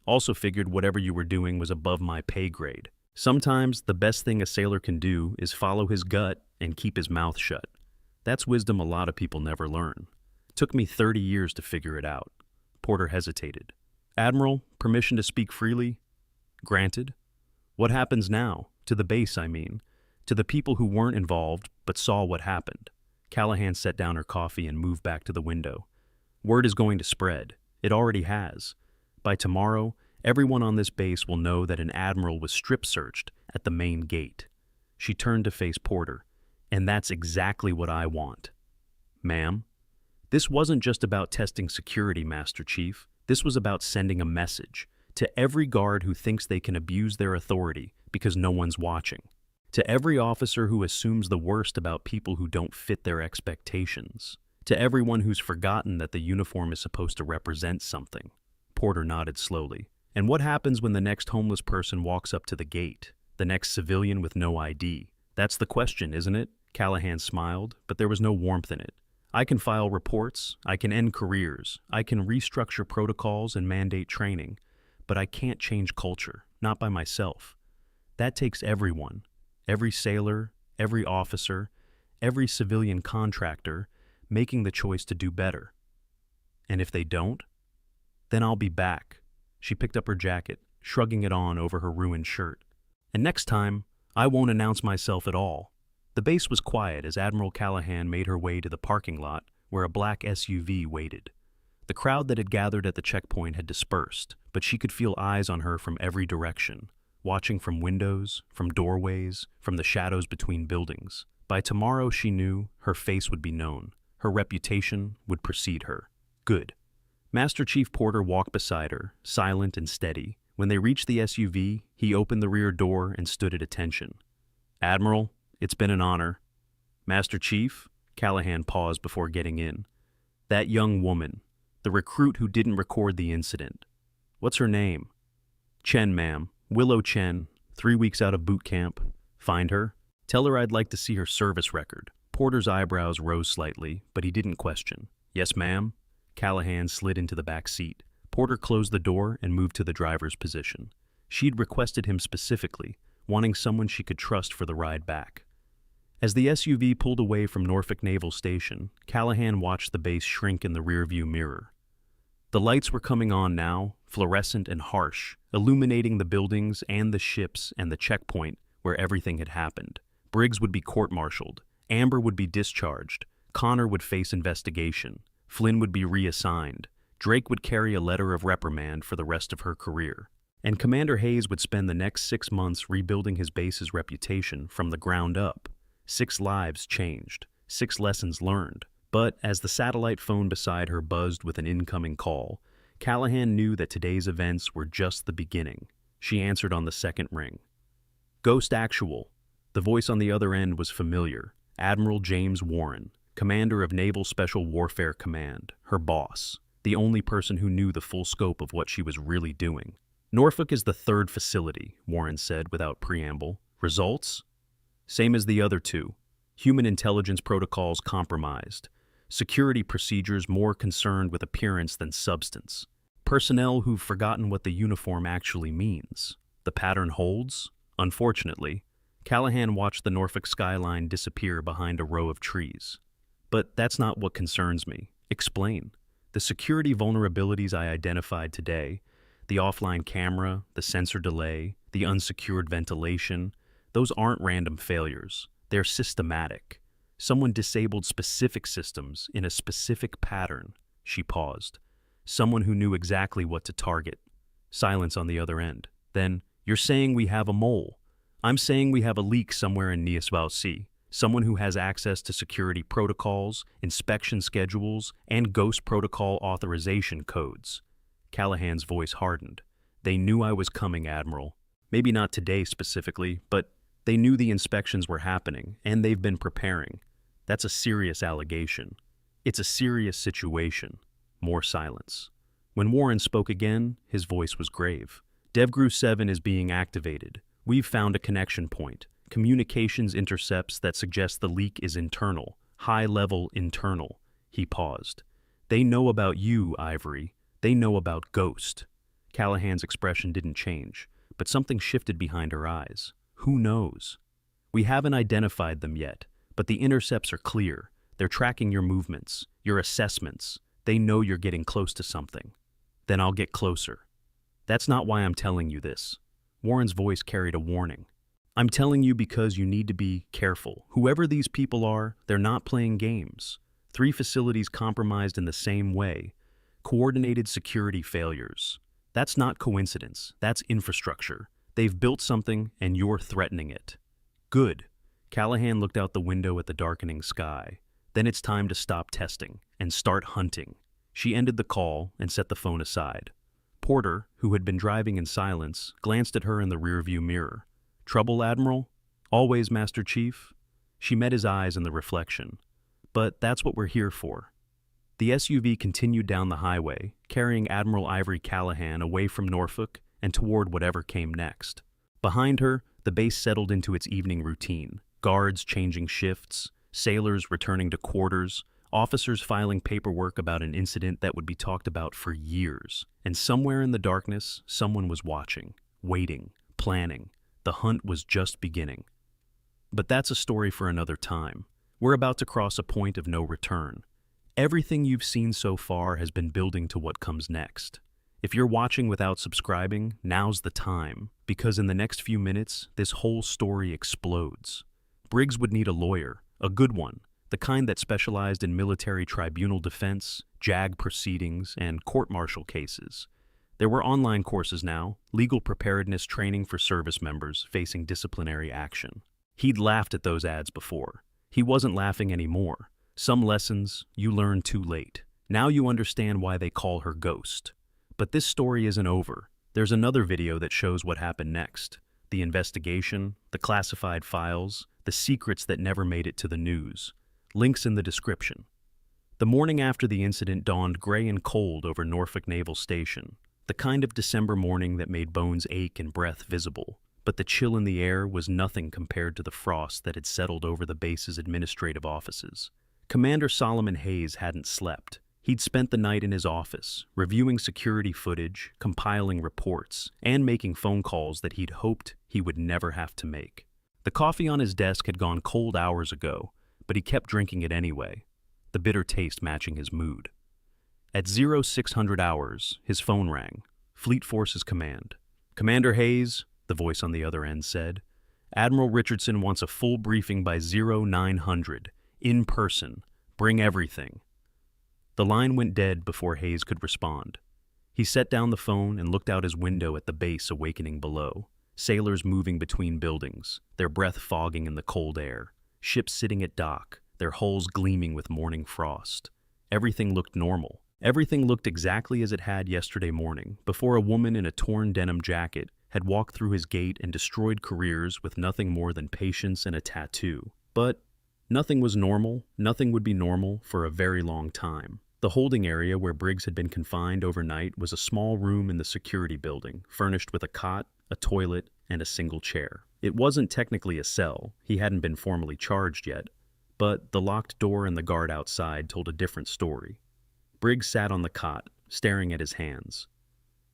Also figured whatever you were doing was above my pay grade. Sometimes the best thing a sailor can do is follow his gut and keep his mouth shut. That's wisdom a lot of people never learn. Took me 30 years to figure it out. Porter hesitated. Admiral, permission to speak freely? Granted. What happens now? To the base, I mean. To the people who weren't involved but saw what happened. Callahan set down her coffee and moved back to the window. Word is going to spread. It already has. By tomorrow, everyone on this base will know that an admiral was strip-searched at the main gate. She turned to face Porter. And that's exactly what I want. Ma'am? This wasn't just about testing security, Master Chief. This was about sending a message to every guard who thinks they can abuse their authority because no one's watching. To every officer who assumes the worst about people who don't fit their expectations. To everyone who's forgotten that the uniform is supposed to represent something. Porter nodded slowly. And what happens when the next homeless person walks up to the gate? The next civilian with no ID? That's the question, isn't it? Callahan smiled, but there was no warmth in it. I can file reports, I can end careers, I can restructure protocols and mandate training, but I can't change culture, not by myself. That takes everyone, every sailor, every officer, every civilian contractor, making the choice to do better. And if they don't, then I'll be back. She picked up her jacket, shrugging it on over her ruined shirt. And next time, I won't announce myself at all. The base was quiet as Admiral Callahan made her way to the parking lot where a black SUV waited. The crowd that had gathered at the checkpoint had dispersed, but she could feel eyes on her from every direction, watching from windows, from doorways, from the shadows between buildings. By tomorrow, she knew, her face would be known. Her reputation would precede her. Good. Master Chief Porter walked beside her, silent and steady. When they reached the SUV, he opened the rear door and stood at attention. "Admiral, it's been an honor." "Master Chief?" Callahan paused before getting in. "That young woman, the recruit who didn't record the incident. What's her name?" "Chen, ma'am. Willow Chen, 3 weeks out of boot camp." "Find her? Tell her I'd like to see her service record." Porter's eyebrows rose slightly, but he didn't question. "Yes, ma'am." Callahan slid into the back seat. Porter closed the door and moved to the driver's position. She'd requested him specifically, wanting someone she could trust for the ride back. As the SUV pulled away from Norfolk Naval Station, Callahan watched the base shrink in the rearview mirror. The lights were coming on now, fluorescent and harsh, illuminating the buildings and the ships and the checkpoint where everything had happened. Briggs would be court-martialed, Amber would be discharged, Connor would face investigation, Flynn would be reassigned, Drake would carry a letter of reprimand for the rest of her career, and Commander Hayes would spend the next 6 months rebuilding his base's reputation from the ground up. 6 lives changed, 6 lessons learned. But as the satellite phone beside her buzzed with an incoming call, Callahan knew that today's events were just the beginning. She answered on the second ring. "Ghost Actual." The voice on the other end was familiar. Admiral James Warren, commander of Naval Special Warfare Command, her boss, the only person who knew the full scope of what she was really doing. "Norfolk is the 3rd facility," Warren said without preamble. "Results? Same as the other 2. Human intelligence protocols compromised. Security procedures more concerned with appearance than substance. Personnel who've forgotten what the uniform actually means. The pattern holds?" Unfortunately, Callahan watched the Norfolk skyline disappear behind a row of trees. "But that's not what concerns me." "Explain." "The security vulnerabilities I identified today, the offline camera, the sensor delay, the unsecured ventilation, those aren't random failures. They're systematic. Someone disabled specific systems in a specific pattern." She paused. "Someone who knew exactly what to target." Silence on the other end. Then, "You're saying we have a mole." "I'm saying we have a leak somewhere in Niasvausi. Someone who has access to security protocols, inspection schedules, and Ghost Protocol authorization codes." Callahan's voice hardened. "They knew I was coming, Admiral. Maybe not today specifically, but they knew the inspections were happening, and they've been preparing. That's a serious allegation. It's a serious situation." More silence. When Warren spoke again, his voice was grave. "DevGru 7 is being activated. We've found a connection point. Communications intercepts that suggest the leak is internal, high-level internal." He paused. "They know about you, Ivory. They know about Ghost." Callahan's expression didn't change, but something shifted behind her eyes. "Who knows? We haven't identified them yet, but the intercepts are clear. They're tracking your movements, your assessments. They know you're getting close to something." "Then I'll get closer." "That's not why I'm telling you this." Warren's voice carried a warning. "I'm telling you because you need to be careful. Whoever these people are, they're not playing games. 3 facilities compromised in the same way. Coordinated security failures. That's not coincidence. That's infrastructure. They've built something, and you're threatening it." "Good." Callahan looked out the window at the darkening sky. "Then it's time to stop testing and start hunting." She ended the call and set the phone aside. Porter, who had been driving in silence, glanced at her in the rearview mirror. "Trouble, Admiral?" "Always, Master Chief." She met his eyes in the reflection. "But that's what we're here for." The SUV continued down the highway, carrying Admiral Ivory Callahan away from Norfolk and toward whatever came next. Behind her, the base settled into its evening routine. Guards changing shifts, sailors returning to quarters, officers filing paperwork about an incident that would be talked about for years. And somewhere in the darkness, someone was watching, waiting, planning. The hunt was just beginning. But that's a story for another time. We're about to cross a point of no return. Everything you've seen so far has been building to what comes next. If you're watching without subscribing, now's the time, because in the next few minutes, this whole story explodes. Briggs would need a lawyer, a good one, the kind that specialized in military tribunal defense, JAG proceedings, and court-martial cases. There were online courses now, legal preparedness training for service members facing disciplinary action. He'd laughed at those ads before. He wasn't laughing anymore. Some lessons you learn too late. Now you understand why they call her Ghost. But this story isn't over. There's another video that shows what happened next. The investigation, the classified files, the secrets that never made it to the news. Links in the description. The morning after the incident dawned gray and cold over Norfolk Naval Station. The kind of December morning that made bones ache and breath visible. But the chill in the air was nothing compared to the frost that had settled over the base's administrative offices. Commander Solomon Hayes hadn't slept. He'd spent the night in his office, reviewing security footage, compiling reports, and making phone calls that he'd hoped he would never have to make. The coffee on his desk had gone cold hours ago, but he kept drinking it anyway, the bitter taste matching his mood. At 0600 hours, his phone rang. Fleet Forces Command. "Commander Hayes," the voice on the other end said, "Admiral Richardson wants a full briefing by 0900. In person. Bring everything." The line went dead before Hayes could respond. He set down the phone and looked out his window at the base awakening below. Sailors moving between buildings, their breath fogging in the cold air. Ships sitting at dock, their hulls gleaming with morning frost. Everything looked normal. Everything looked exactly as it had yesterday morning, before a woman in a torn denim jacket had walked through his gate and destroyed careers with nothing more than patience and a tattoo. But nothing was normal, nothing would be normal for a very long time. The holding area where Briggs had been confined overnight was a small room in the security building, furnished with a cot, a toilet, and a single chair. It wasn't technically a cell, he hadn't been formally charged yet, but the locked door and the guard outside told a different story. Briggs sat on the cot, staring at his hands.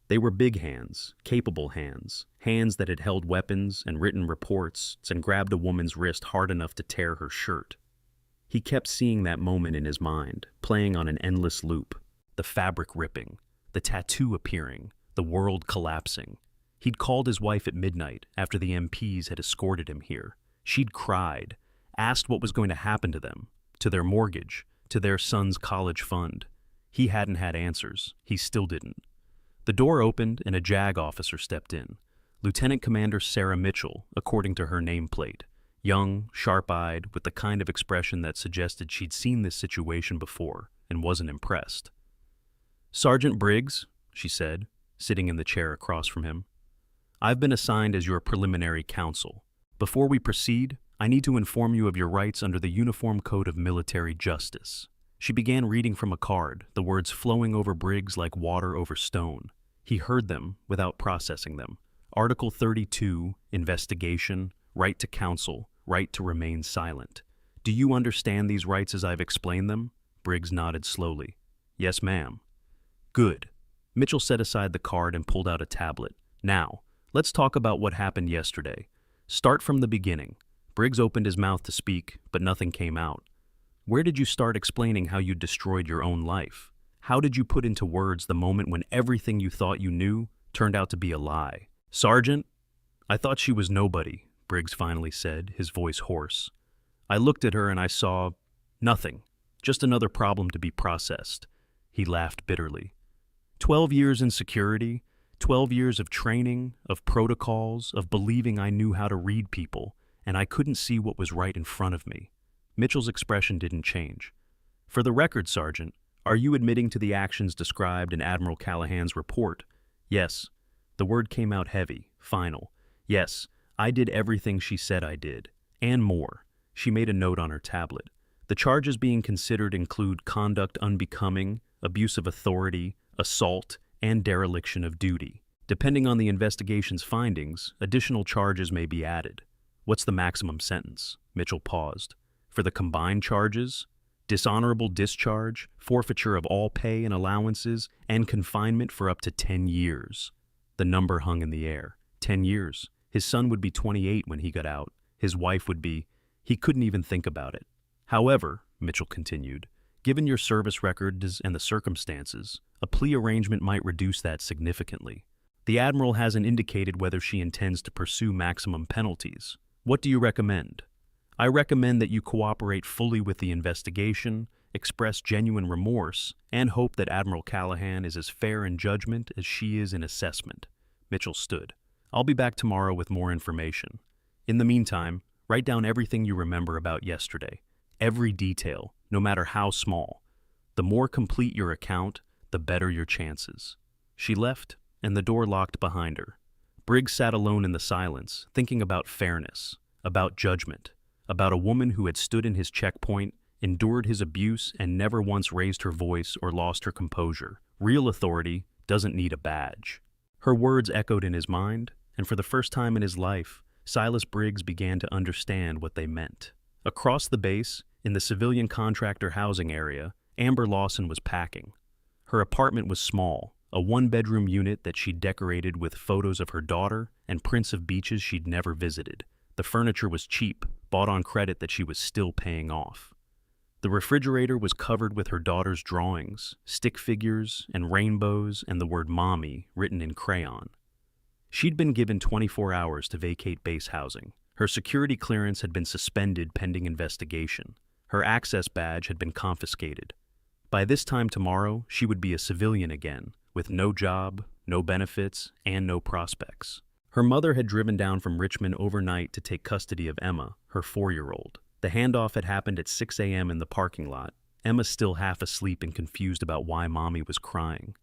They were big hands, capable hands, hands that had held weapons and written reports and grabbed a woman's wrist hard enough to tear her shirt. He kept seeing that moment in his mind, playing on an endless loop. The fabric ripping, the tattoo appearing, the world collapsing. He'd called his wife at midnight after the MPs had escorted him here. She'd cried, asked what was going to happen to them, to their mortgage, to their son's college fund. He hadn't had answers. He still didn't. The door opened and a JAG officer stepped in. Lieutenant Commander Sarah Mitchell, according to her nameplate. Young, sharp-eyed, with the kind of expression that suggested she'd seen this situation before and wasn't impressed. "Sergeant Briggs," she said, sitting in the chair across from him, "I've been assigned as your preliminary counsel. Before we proceed, I need to inform you of your rights under the Uniform Code of Military Justice." She began reading from a card, the words flowing over Briggs like water over stone. He heard them without processing them. Article 32, investigation, right to counsel, right to remain silent. "Do you understand these rights as I've explained them?" Briggs nodded slowly. "Yes, ma'am." "Good." Mitchell set aside the card and pulled out a tablet. "Now, let's talk about what happened yesterday. Start from the beginning." Briggs opened his mouth to speak, but nothing came out. "Where did you start explaining how you destroyed your own life? How did you put into words the moment when everything you thought you knew turned out to be a lie?" "Sergeant, I thought she was nobody," Briggs finally said, his voice hoarse. "I looked at her and I saw nothing, just another problem to be processed." He laughed bitterly. 12 years in security, 12 years of training, of protocols, of believing I knew how to read people, and I couldn't see what was right in front of me. Mitchell's expression didn't change. "For the record, Sergeant, are you admitting to the actions described in Admiral Callahan's report?" "Yes." The word came out heavy, final. "Yes, I did everything she said I did, and more." She made a note on her tablet. "The charges being considered include conduct unbecoming, abuse of authority, assault, and dereliction of duty. Depending on the investigation's findings, additional charges may be added." "What's the maximum sentence?" Mitchell paused. "For the combined charges? Dishonorable discharge, forfeiture of all pay and allowances, and confinement for up to 10 years. The number hung in the air. 10 years. His son would be 28 when he got out. His wife would be... He couldn't even think about it. "However," Mitchell continued, Given your service record and the circumstances, a plea arrangement might reduce that significantly. The Admiral hasn't indicated whether she intends to pursue maximum penalties. What do you recommend? I recommend that you cooperate fully with the investigation, express genuine remorse, and hope that Admiral Callahan is as fair in judgment as she is in assessment. Mitchell stood. I'll be back tomorrow with more information. In the meantime, write down everything you remember about yesterday. Every detail, no matter how small. The more complete your account, the better your chances. She left, and the door locked behind her. Briggs sat alone in the silence, thinking about fairness, about judgment, about a woman who had stood in his checkpoint, endured his abuse, and never once raised her voice or lost her composure. Real authority doesn't need a badge. Her words echoed in his mind, and for the first time in his life, Silas Briggs began to understand what they meant. Across the base, in the civilian contractor housing area, Amber Lawson was packing. Her apartment was small, a one-bedroom unit that she'd decorated with photos of her daughter and prints of beaches she'd never visited. The furniture was cheap, bought on credit that she was still paying off. The refrigerator was covered with her daughter's drawings, stick figures, and rainbows, and the word "mommy" written in crayon. She'd been given 24 hours to vacate base housing. Her security clearance had been suspended pending investigation. Her access badge had been confiscated. By this time tomorrow, she would be a civilian again, with no job, no benefits, and no prospects. Her mother had driven down from Richmond overnight to take custody of Emma, her 4-year-old. The handoff had happened at 6 a.m. in the parking lot. Emma still half asleep and confused about why Mommy was crying.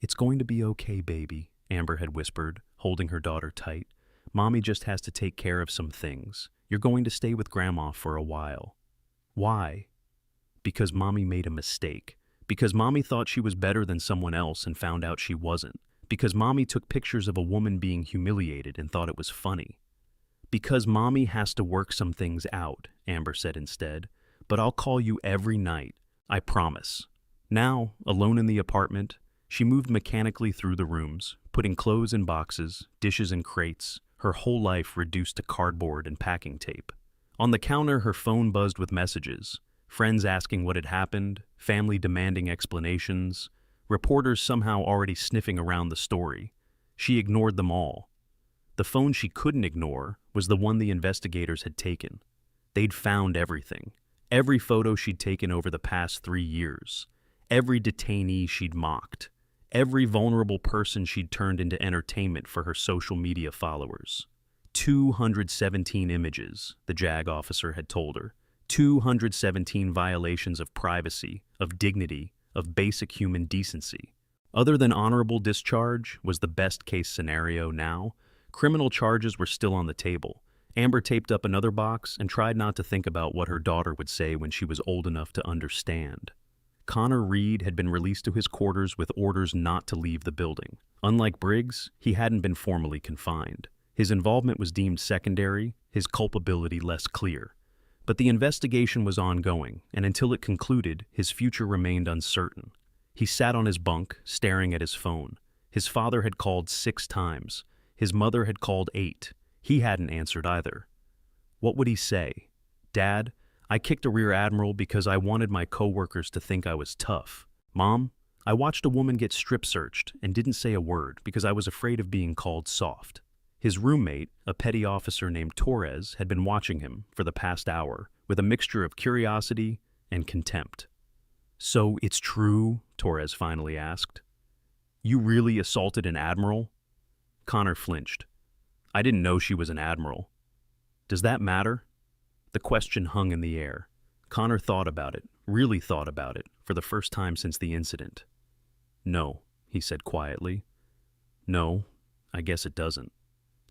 "It's going to be okay, baby," Amber had whispered, holding her daughter tight. "Mommy just has to take care of some things. You're going to stay with Grandma for a while." Why? Because Mommy made a mistake. Because Mommy thought she was better than someone else and found out she wasn't. Because Mommy took pictures of a woman being humiliated and thought it was funny. "Because Mommy has to work some things out," Amber said instead. "But I'll call you every night. I promise." Now, alone in the apartment, she moved mechanically through the rooms, putting clothes in boxes, dishes in crates, her whole life reduced to cardboard and packing tape. On the counter, her phone buzzed with messages. Friends asking what had happened, family demanding explanations, reporters somehow already sniffing around the story. She ignored them all. The phone she couldn't ignore was the one the investigators had taken. They'd found everything. Every photo she'd taken over the past 3 years. Every detainee she'd mocked. Every vulnerable person she'd turned into entertainment for her social media followers. 217 images, the JAG officer had told her. 217 violations of privacy, of dignity, of basic human decency. Other than honorable discharge was the best-case scenario now. Criminal charges were still on the table. Amber taped up another box and tried not to think about what her daughter would say when she was old enough to understand. Connor Reed had been released to his quarters with orders not to leave the building. Unlike Briggs, he hadn't been formally confined. His involvement was deemed secondary, his culpability less clear. But the investigation was ongoing, and until it concluded, his future remained uncertain. He sat on his bunk, staring at his phone. His father had called 6 times. His mother had called 8. He hadn't answered either. What would he say? "Dad, I kicked a rear admiral because I wanted my coworkers to think I was tough. Mom, I watched a woman get strip searched and didn't say a word because I was afraid of being called soft." His roommate, a petty officer named Torres, had been watching him for the past hour with a mixture of curiosity and contempt. "So it's true?" Torres finally asked. "You really assaulted an admiral?" Connor flinched. "I didn't know she was an admiral." "Does that matter?" The question hung in the air. Connor thought about it, really thought about it, for the first time since the incident. "No," he said quietly. "No, I guess it doesn't."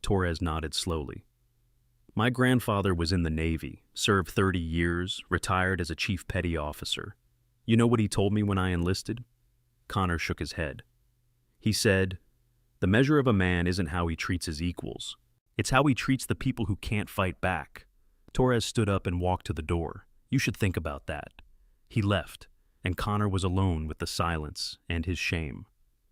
Torres nodded slowly. "My grandfather was in the Navy, served 30 years, retired as a chief petty officer. You know what he told me when I enlisted?" Connor shook his head. He said, "The measure of a man isn't how he treats his equals. It's how he treats the people who can't fight back." Torres stood up and walked to the door. "You should think about that." He left, and Connor was alone with the silence and his shame.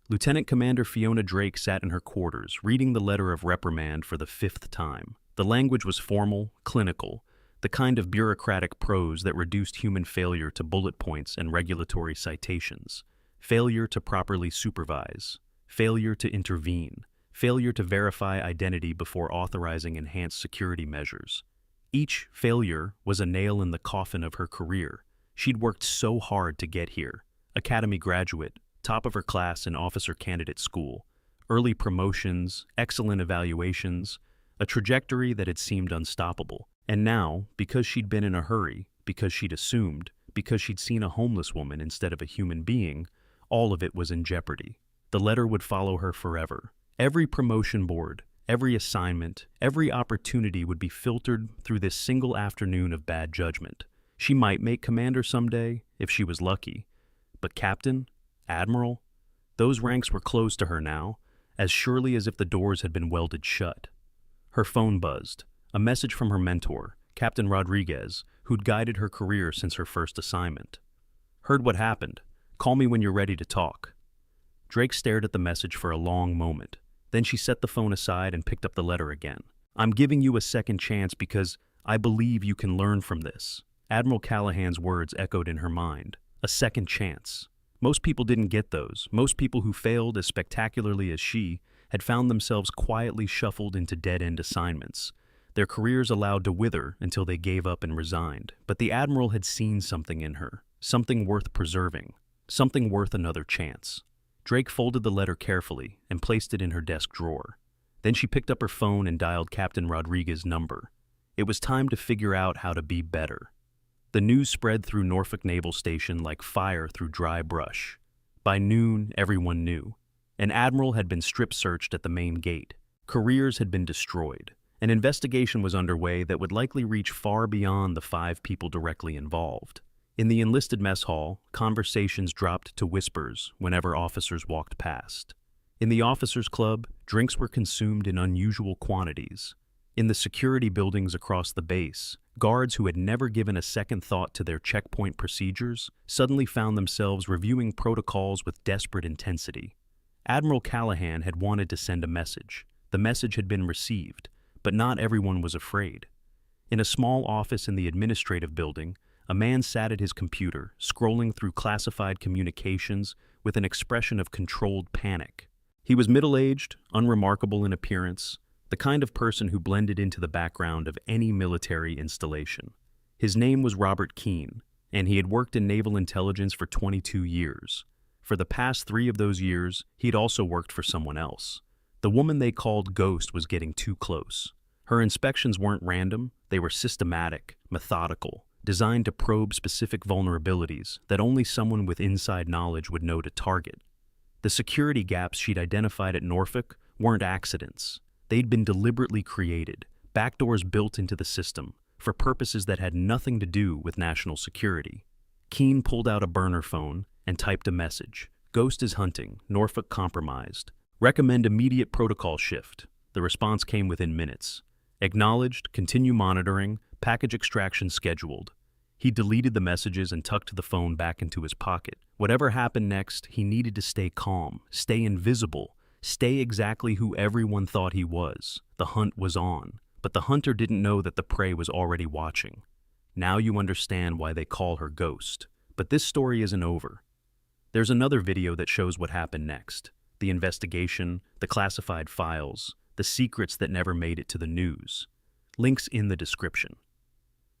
Lieutenant Commander Fiona Drake sat in her quarters, reading the letter of reprimand for the 5th time. The language was formal, clinical, the kind of bureaucratic prose that reduced human failure to bullet points and regulatory citations, failure to properly supervise, failure to intervene, failure to verify identity before authorizing enhanced security measures. Each failure was a nail in the coffin of her career. She'd worked so hard to get here. Academy graduate, top of her class in officer candidate school, early promotions, excellent evaluations, a trajectory that had seemed unstoppable. And now, because she'd been in a hurry, because she'd assumed, because she'd seen a homeless woman instead of a human being, all of it was in jeopardy. The letter would follow her forever. Every promotion board, every assignment, every opportunity would be filtered through this single afternoon of bad judgment. She might make commander someday, if she was lucky. But captain, admiral, those ranks were closed to her now, as surely as if the doors had been welded shut. Her phone buzzed. A message from her mentor, Captain Rodriguez, who'd guided her career since her first assignment. Heard what happened. Call me when you're ready to talk. Drake stared at the message for a long moment. Then she set the phone aside and picked up the letter again. I'm giving you a second chance because I believe you can learn from this. Admiral Callahan's words echoed in her mind. A second chance. Most people didn't get those. Most people who failed as spectacularly as she had found themselves quietly shuffled into dead-end assignments, their careers allowed to wither until they gave up and resigned. But the Admiral had seen something in her, something worth preserving, something worth another chance. Drake folded the letter carefully and placed it in her desk drawer. Then she picked up her phone and dialed Captain Rodriguez's number. It was time to figure out how to be better. The news spread through Norfolk Naval Station like fire through dry brush. By noon, everyone knew. An admiral had been strip-searched at the main gate. Careers had been destroyed. An investigation was underway that would likely reach far beyond the 5 people directly involved. In the enlisted mess hall, conversations dropped to whispers whenever officers walked past. In the officers' club, drinks were consumed in unusual quantities. In the security buildings across the base, guards who had never given a second thought to their checkpoint procedures suddenly found themselves reviewing protocols with desperate intensity. Admiral Callahan had wanted to send a message. The message had been received, but not everyone was afraid. In a small office in the administrative building, a man sat at his computer, scrolling through classified communications with an expression of controlled panic. He was middle-aged, unremarkable in appearance, the kind of person who blended into the background of any military installation. His name was Robert Keene, and he had worked in naval intelligence for 22 years. For the past 3 of those years, he'd also worked for someone else. The woman they called Ghost was getting too close. Her inspections weren't random, they were systematic, methodical, designed to probe specific vulnerabilities that only someone with inside knowledge would know to target. The security gaps she'd identified at Norfolk weren't accidents. They'd been deliberately created, backdoors built into the system, for purposes that had nothing to do with national security. Keene pulled out a burner phone and typed a message. Ghost is hunting, Norfolk compromised. Recommend immediate protocol shift. The response came within minutes. Acknowledged, continue monitoring, package extraction scheduled. He deleted the messages and tucked the phone back into his pocket. Whatever happened next, he needed to stay calm, stay invisible, stay exactly who everyone thought he was. The hunt was on, but the hunter didn't know that the prey was already watching. Now you understand why they call her Ghost. But this story isn't over. There's another video that shows what happened next. The investigation, the classified files, the secrets that never made it to the news. Links in the description.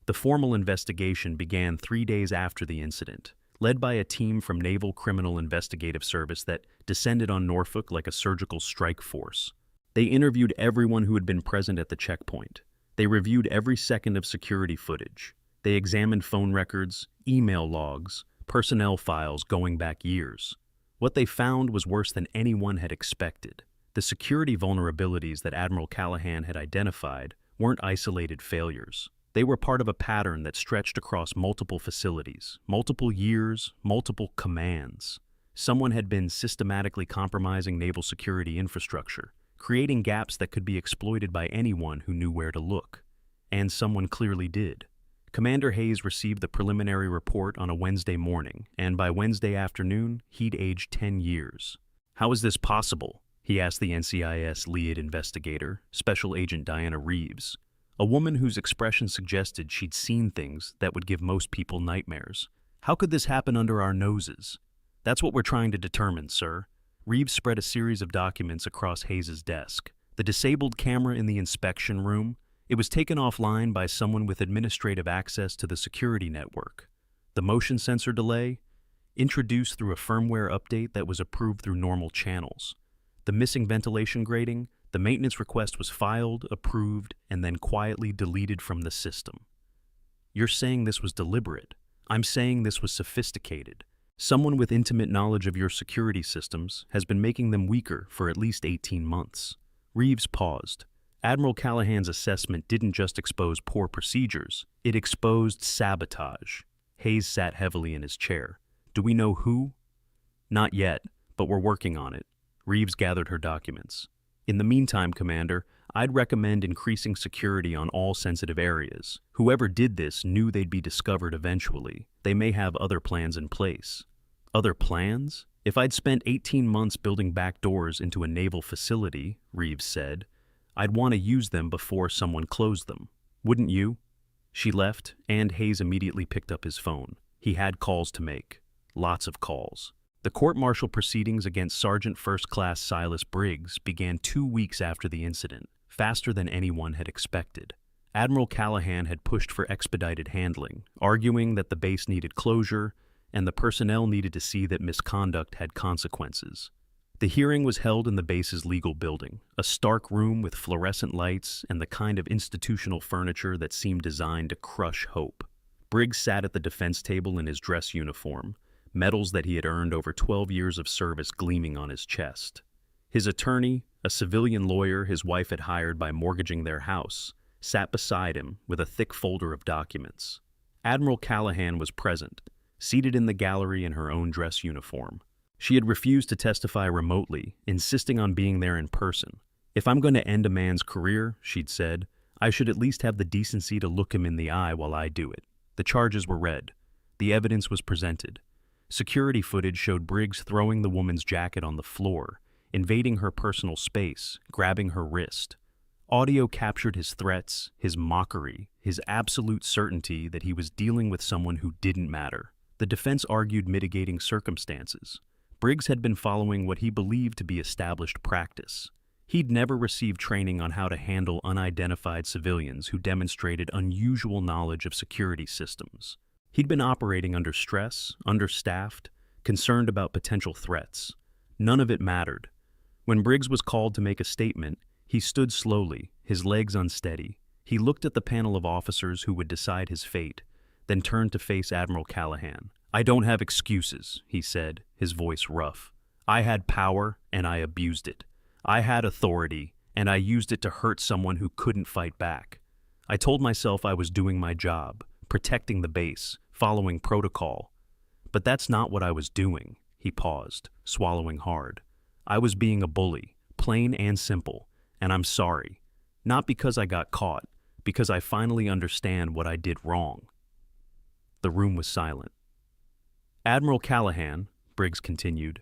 The formal investigation began 3 days after the incident, led by a team from Naval Criminal Investigative Service that descended on Norfolk like a surgical strike force. They interviewed everyone who had been present at the checkpoint. They reviewed every second of security footage. They examined phone records, email logs, personnel files going back years. What they found was worse than anyone had expected. The security vulnerabilities that Admiral Callahan had identified weren't isolated failures. They were part of a pattern that stretched across multiple facilities, multiple years, multiple commands. Someone had been systematically compromising naval security infrastructure, creating gaps that could be exploited by anyone who knew where to look. And someone clearly did. Commander Hayes received the preliminary report on a Wednesday morning, and by Wednesday afternoon, he'd aged 10 years. How is this possible? He asked the NCIS lead investigator, Special Agent Diana Reeves. A woman whose expression suggested she'd seen things that would give most people nightmares. How could this happen under our noses? That's what we're trying to determine, sir. Reeves spread a series of documents across Hayes's desk. The disabled camera in the inspection room, it was taken offline by someone with administrative access to the security network. The motion sensor delay, introduced through a firmware update that was approved through normal channels. The missing ventilation grating, the maintenance request was filed, approved, and then quietly deleted from the system. You're saying this was deliberate. I'm saying this was sophisticated. Someone with intimate knowledge of your security systems has been making them weaker for at least 18 months. Reeves paused. Admiral Callahan's assessment didn't just expose poor procedures, it exposed sabotage. Hayes sat heavily in his chair. Do we know who? Not yet, but we're working on it. Reeves gathered her documents. In the meantime, Commander, I'd recommend increasing security on all sensitive areas. Whoever did this knew they'd be discovered eventually. They may have other plans in place. Other plans? If I'd spent 18 months building back doors into a naval facility, Reeves said, I'd want to use them before someone closed them. Wouldn't you? She left, and Hayes immediately picked up his phone. He had calls to make. Lots of calls. The court-martial proceedings against Sergeant First Class Silas Briggs began 2 weeks after the incident, faster than anyone had expected. Admiral Callahan had pushed for expedited handling, arguing that the base needed closure and the personnel needed to see that misconduct had consequences. The hearing was held in the base's legal building, a stark room with fluorescent lights and the kind of institutional furniture that seemed designed to crush hope. Briggs sat at the defense table in his dress uniform, medals that he had earned over 12 years of service gleaming on his chest. His attorney, a civilian lawyer his wife had hired by mortgaging their house, sat beside him with a thick folder of documents. Admiral Callahan was present, seated in the gallery in her own dress uniform. She had refused to testify remotely, insisting on being there in person. If I'm going to end a man's career, she'd said, I should at least have the decency to look him in the eye while I do it. The charges were read. The evidence was presented. Security footage showed Briggs throwing the woman's jacket on the floor, invading her personal space, grabbing her wrist. Audio captured his threats, his mockery, his absolute certainty that he was dealing with someone who didn't matter. The defense argued mitigating circumstances. Briggs had been following what he believed to be established practice. He'd never received training on how to handle unidentified civilians who demonstrated unusual knowledge of security systems. He'd been operating under stress, understaffed, concerned about potential threats. None of it mattered. When Briggs was called to make a statement, he stood slowly, his legs unsteady. He looked at the panel of officers who would decide his fate, then turned to face Admiral Callahan. I don't have excuses, he said, his voice rough. I had power, and I abused it. I had authority, and I used it to hurt someone who couldn't fight back. I told myself I was doing my job, protecting the base, following protocol. But that's not what I was doing, he paused, swallowing hard. I was being a bully, plain and simple, and I'm sorry. Not because I got caught, because I finally understand what I did wrong. The room was silent. Admiral Callahan, Briggs continued,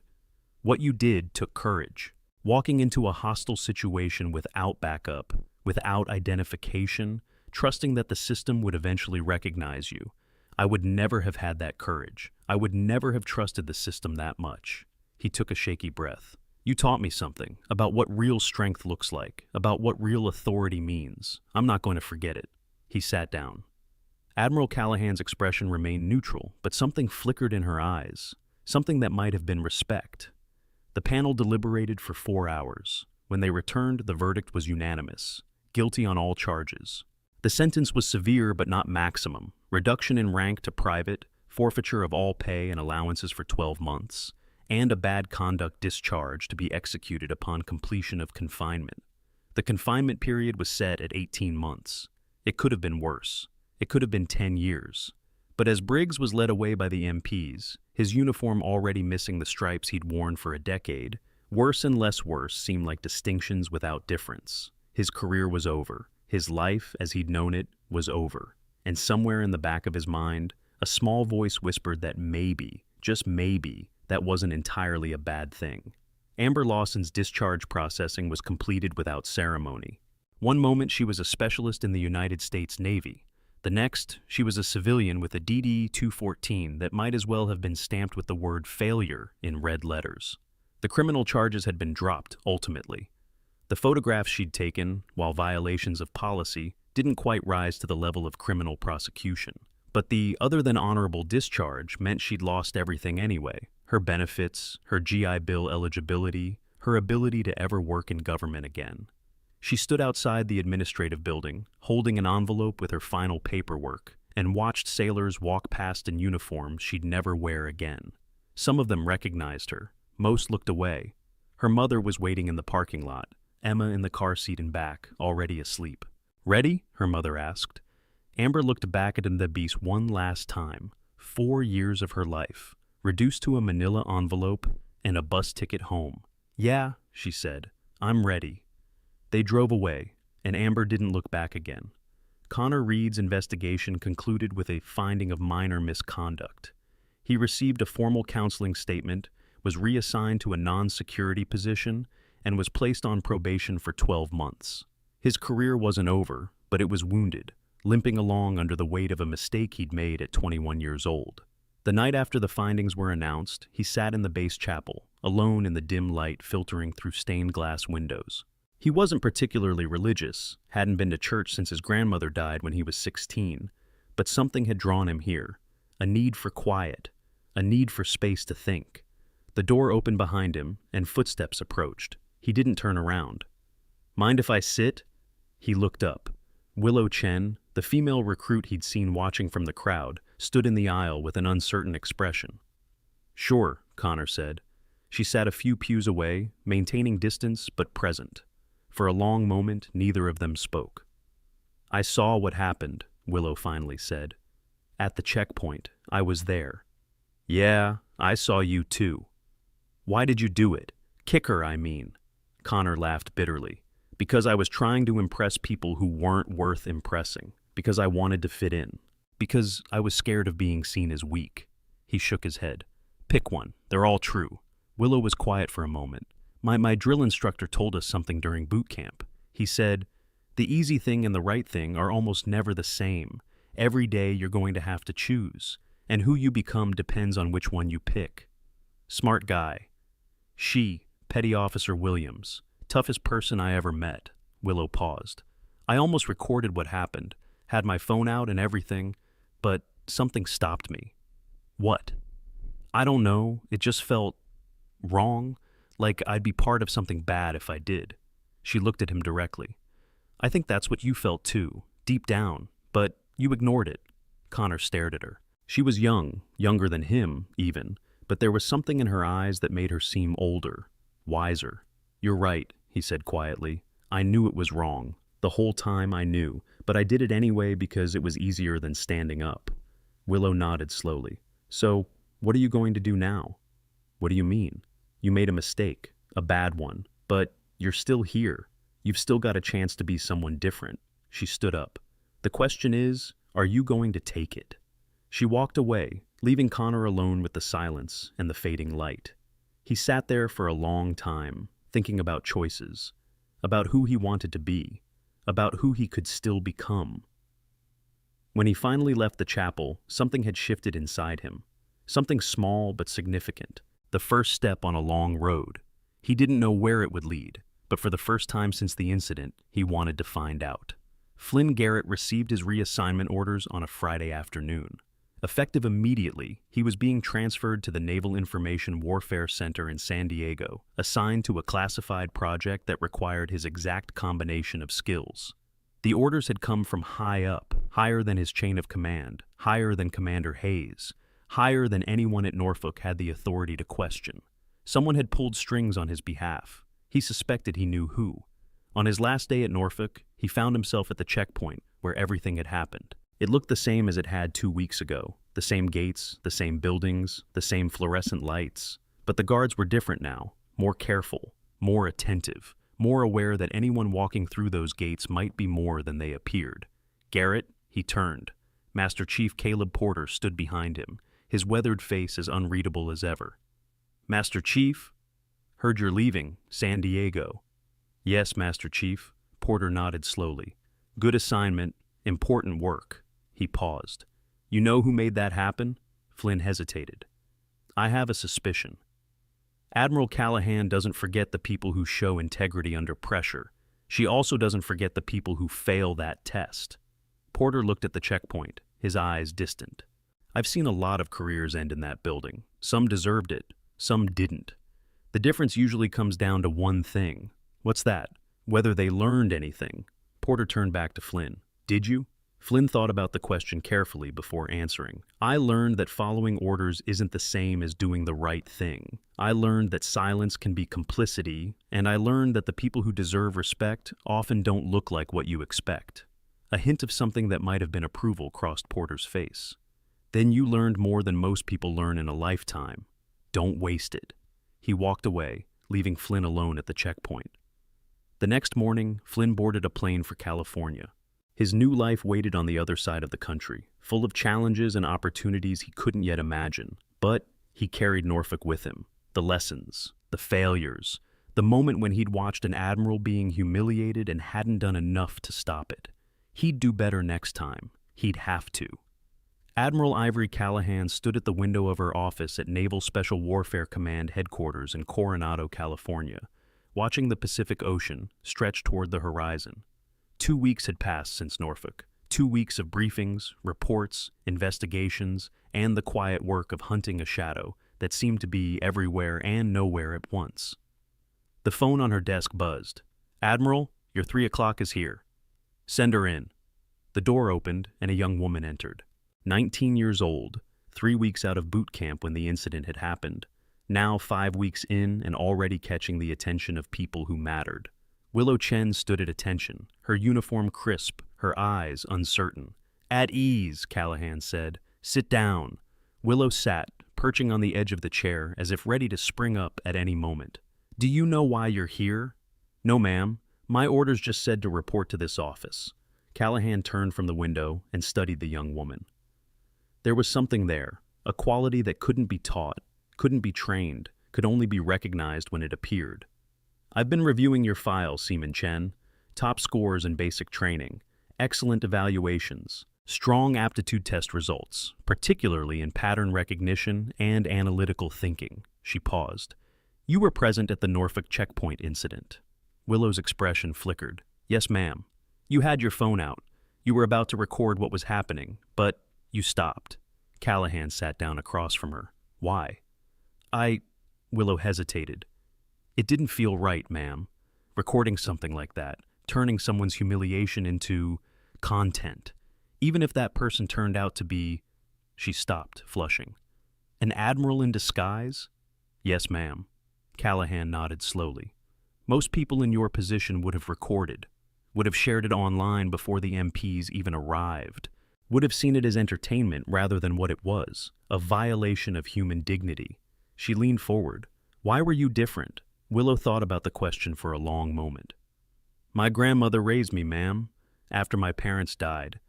what you did took courage. Walking into a hostile situation without backup, without identification, trusting that the system would eventually recognize you. I would never have had that courage. I would never have trusted the system that much. He took a shaky breath. You taught me something about what real strength looks like, about what real authority means. I'm not going to forget it. He sat down. Admiral Callahan's expression remained neutral, but something flickered in her eyes, something that might have been respect. The panel deliberated for 4 hours. When they returned, the verdict was unanimous, guilty on all charges. The sentence was severe but not maximum, reduction in rank to private, forfeiture of all pay and allowances for 12 months, and a bad conduct discharge to be executed upon completion of confinement. The confinement period was set at 18 months. It could have been worse. It could have been 10 years. But as Briggs was led away by the MPs, his uniform already missing the stripes he'd worn for a decade, worse and less worse seemed like distinctions without difference. His career was over. His life, as he'd known it, was over. And somewhere in the back of his mind, a small voice whispered that maybe, just maybe, that wasn't entirely a bad thing. Amber Lawson's discharge processing was completed without ceremony. One moment she was a specialist in the United States Navy. The next, she was a civilian with a DD-214 that might as well have been stamped with the word failure in red letters. The criminal charges had been dropped, ultimately. The photographs she'd taken, while violations of policy, didn't quite rise to the level of criminal prosecution. But the other-than-honorable discharge meant she'd lost everything anyway. Her benefits, her GI Bill eligibility, her ability to ever work in government again. She stood outside the administrative building, holding an envelope with her final paperwork, and watched sailors walk past in uniforms she'd never wear again. Some of them recognized her. Most looked away. Her mother was waiting in the parking lot, Emma in the car seat in back, already asleep. "Ready?" her mother asked. Amber looked back at the beast one last time. 4 years of her life, reduced to a manila envelope and a bus ticket home. "Yeah," she said, "I'm ready." They drove away, and Amber didn't look back again. Connor Reed's investigation concluded with a finding of minor misconduct. He received a formal counseling statement, was reassigned to a non-security position, and was placed on probation for 12 months. His career wasn't over, but it was wounded, limping along under the weight of a mistake he'd made at 21 years old. The night after the findings were announced, he sat in the base chapel, alone in the dim light filtering through stained glass windows. He wasn't particularly religious, hadn't been to church since his grandmother died when he was 16, but something had drawn him here, a need for quiet, a need for space to think. The door opened behind him, and footsteps approached. He didn't turn around. "Mind if I sit?" He looked up. Willow Chen, the female recruit he'd seen watching from the crowd, stood in the aisle with an uncertain expression. "Sure," Connor said. She sat a few pews away, maintaining distance but present. For a long moment, neither of them spoke. "I saw what happened," Willow finally said. "At the checkpoint, I was there." "Yeah, I saw you too." "Why did you do it? Kick her, I mean." Connor laughed bitterly. "Because I was trying to impress people who weren't worth impressing. Because I wanted to fit in. Because I was scared of being seen as weak." He shook his head. "Pick one. They're all true." Willow was quiet for a moment. My drill instructor told us something during boot camp. He said, "The easy thing and the right thing are almost never the same. Every day you're going to have to choose, and who you become depends on which one you pick." Smart guy. "She, Petty Officer Williams, toughest person I ever met." Willow paused. "I almost recorded what happened, had my phone out and everything, but something stopped me." "What?" "I don't know, it just felt wrong. Like I'd be part of something bad if I did." She looked at him directly. "I think that's what you felt too, deep down, but you ignored it." Connor stared at her. She was young, younger than him, even, but there was something in her eyes that made her seem older, wiser. "You're right," he said quietly. "I knew it was wrong. The whole time I knew, but I did it anyway because it was easier than standing up." Willow nodded slowly. "So, what are you going to do now?" "What do you mean?" "You made a mistake, a bad one, but you're still here. You've still got a chance to be someone different." She stood up. "The question is, are you going to take it?" She walked away, leaving Connor alone with the silence and the fading light. He sat there for a long time, thinking about choices, about who he wanted to be, about who he could still become. When he finally left the chapel, something had shifted inside him. Something small but significant. The first step on a long road. He didn't know where it would lead, but for the first time since the incident, he wanted to find out. Flynn Garrett received his reassignment orders on a Friday afternoon. Effective immediately, he was being transferred to the Naval Information Warfare Center in San Diego, assigned to a classified project that required his exact combination of skills. The orders had come from high up, higher than his chain of command, higher than Commander Hayes, higher than anyone at Norfolk had the authority to question. Someone had pulled strings on his behalf. He suspected he knew who. On his last day at Norfolk, he found himself at the checkpoint where everything had happened. It looked the same as it had 2 weeks ago. The same gates, the same buildings, the same fluorescent lights. But the guards were different now, more careful, more attentive, more aware that anyone walking through those gates might be more than they appeared. Garrett, he turned. Master Chief Caleb Porter stood behind him, his weathered face as unreadable as ever. "Master Chief?" "Heard you're leaving, San Diego." "Yes, Master Chief." Porter nodded slowly. Good assignment, important work. He paused. You know who made that happen? Flynn hesitated. I have a suspicion. Admiral Callahan doesn't forget the people who show integrity under pressure. She also doesn't forget the people who fail that test. Porter looked at the checkpoint, his eyes distant. I've seen a lot of careers end in that building. Some deserved it, some didn't. The difference usually comes down to one thing. What's that? Whether they learned anything. Porter turned back to Flynn. Did you? Flynn thought about the question carefully before answering. I learned that following orders isn't the same as doing the right thing. I learned that silence can be complicity, and I learned that the people who deserve respect often don't look like what you expect. A hint of something that might have been approval crossed Porter's face. Then you learned more than most people learn in a lifetime. Don't waste it. He walked away, leaving Flynn alone at the checkpoint. The next morning, Flynn boarded a plane for California. His new life waited on the other side of the country, full of challenges and opportunities he couldn't yet imagine. But he carried Norfolk with him. The lessons, the failures, the moment when he'd watched an admiral being humiliated and hadn't done enough to stop it. He'd do better next time. He'd have to. Admiral Ivory Callahan stood at the window of her office at Naval Special Warfare Command headquarters in Coronado, California, watching the Pacific Ocean stretch toward the horizon. 2 weeks had passed since Norfolk. 2 weeks of briefings, reports, investigations, and the quiet work of hunting a shadow that seemed to be everywhere and nowhere at once. The phone on her desk buzzed. Admiral, your 3 o'clock is here. Send her in. The door opened and a young woman entered. 19 years old, 3 weeks out of boot camp when the incident had happened. Now 5 weeks in and already catching the attention of people who mattered. Willow Chen stood at attention, her uniform crisp, her eyes uncertain. At ease, Callahan said. Sit down. Willow sat, perching on the edge of the chair as if ready to spring up at any moment. Do you know why you're here? No, ma'am. My orders just said to report to this office. Callahan turned from the window and studied the young woman. There was something there, a quality that couldn't be taught, couldn't be trained, could only be recognized when it appeared. I've been reviewing your file, Seaman Chen. Top scores in basic training, excellent evaluations, strong aptitude test results, particularly in pattern recognition and analytical thinking. She paused. You were present at the Norfolk checkpoint incident. Willow's expression flickered. Yes, ma'am. You had your phone out. You were about to record what was happening, but you stopped. Callahan sat down across from her. Why? Willow hesitated. It didn't feel right, ma'am. Recording something like that, turning someone's humiliation into content. Even if that person turned out to be... She stopped, flushing. An admiral in disguise? Yes, ma'am. Callahan nodded slowly. Most people in your position would have recorded, would have shared it online before the MPs even arrived, would have seen it as entertainment rather than what it was, a violation of human dignity. She leaned forward. Why were you different? Willow thought about the question for a long moment. My grandmother raised me, ma'am, after my parents died.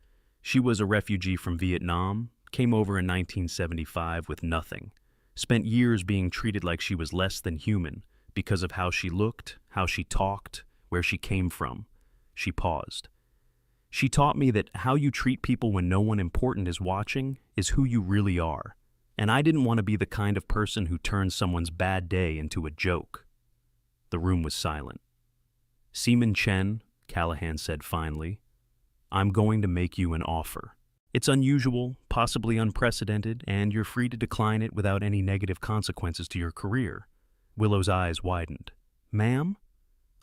She was a refugee from Vietnam, came over in 1975 with nothing, spent years being treated like she was less than human because of how she looked, how she talked, where she came from. She paused. She taught me that how you treat people when no one important is watching is who you really are, and I didn't want to be the kind of person who turns someone's bad day into a joke. The room was silent. Seaman Chen, Callahan said finally, I'm going to make you an offer. It's unusual, possibly unprecedented, and you're free to decline it without any negative consequences to your career. Willow's eyes widened. Ma'am?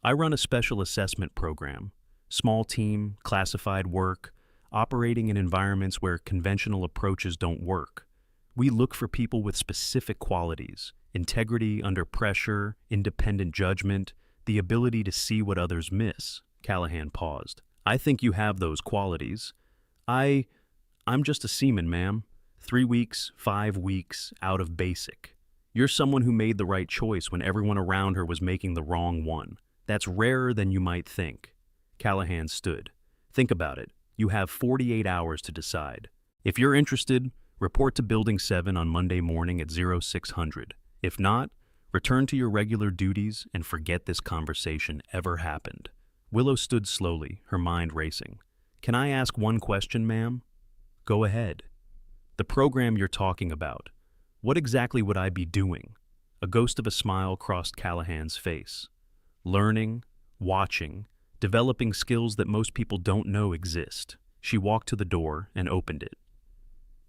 I run a special assessment program. Small team, classified work, operating in environments where conventional approaches don't work. We look for people with specific qualities, integrity under pressure, independent judgment, the ability to see what others miss. Callahan paused. I think you have those qualities. I'm just a seaman, ma'am. 3 weeks, 5 weeks, out of basic. You're someone who made the right choice when everyone around her was making the wrong one. That's rarer than you might think. Callahan stood. Think about it. You have 48 hours to decide. If you're interested, report to Building 7 on Monday morning at 0600. If not, return to your regular duties and forget this conversation ever happened. Willow stood slowly, her mind racing. "Can I ask one question, ma'am?" "Go ahead." "The program you're talking about, what exactly would I be doing?" A ghost of a smile crossed Callahan's face. "Learning, watching, developing skills that most people don't know exist." She walked to the door and opened it.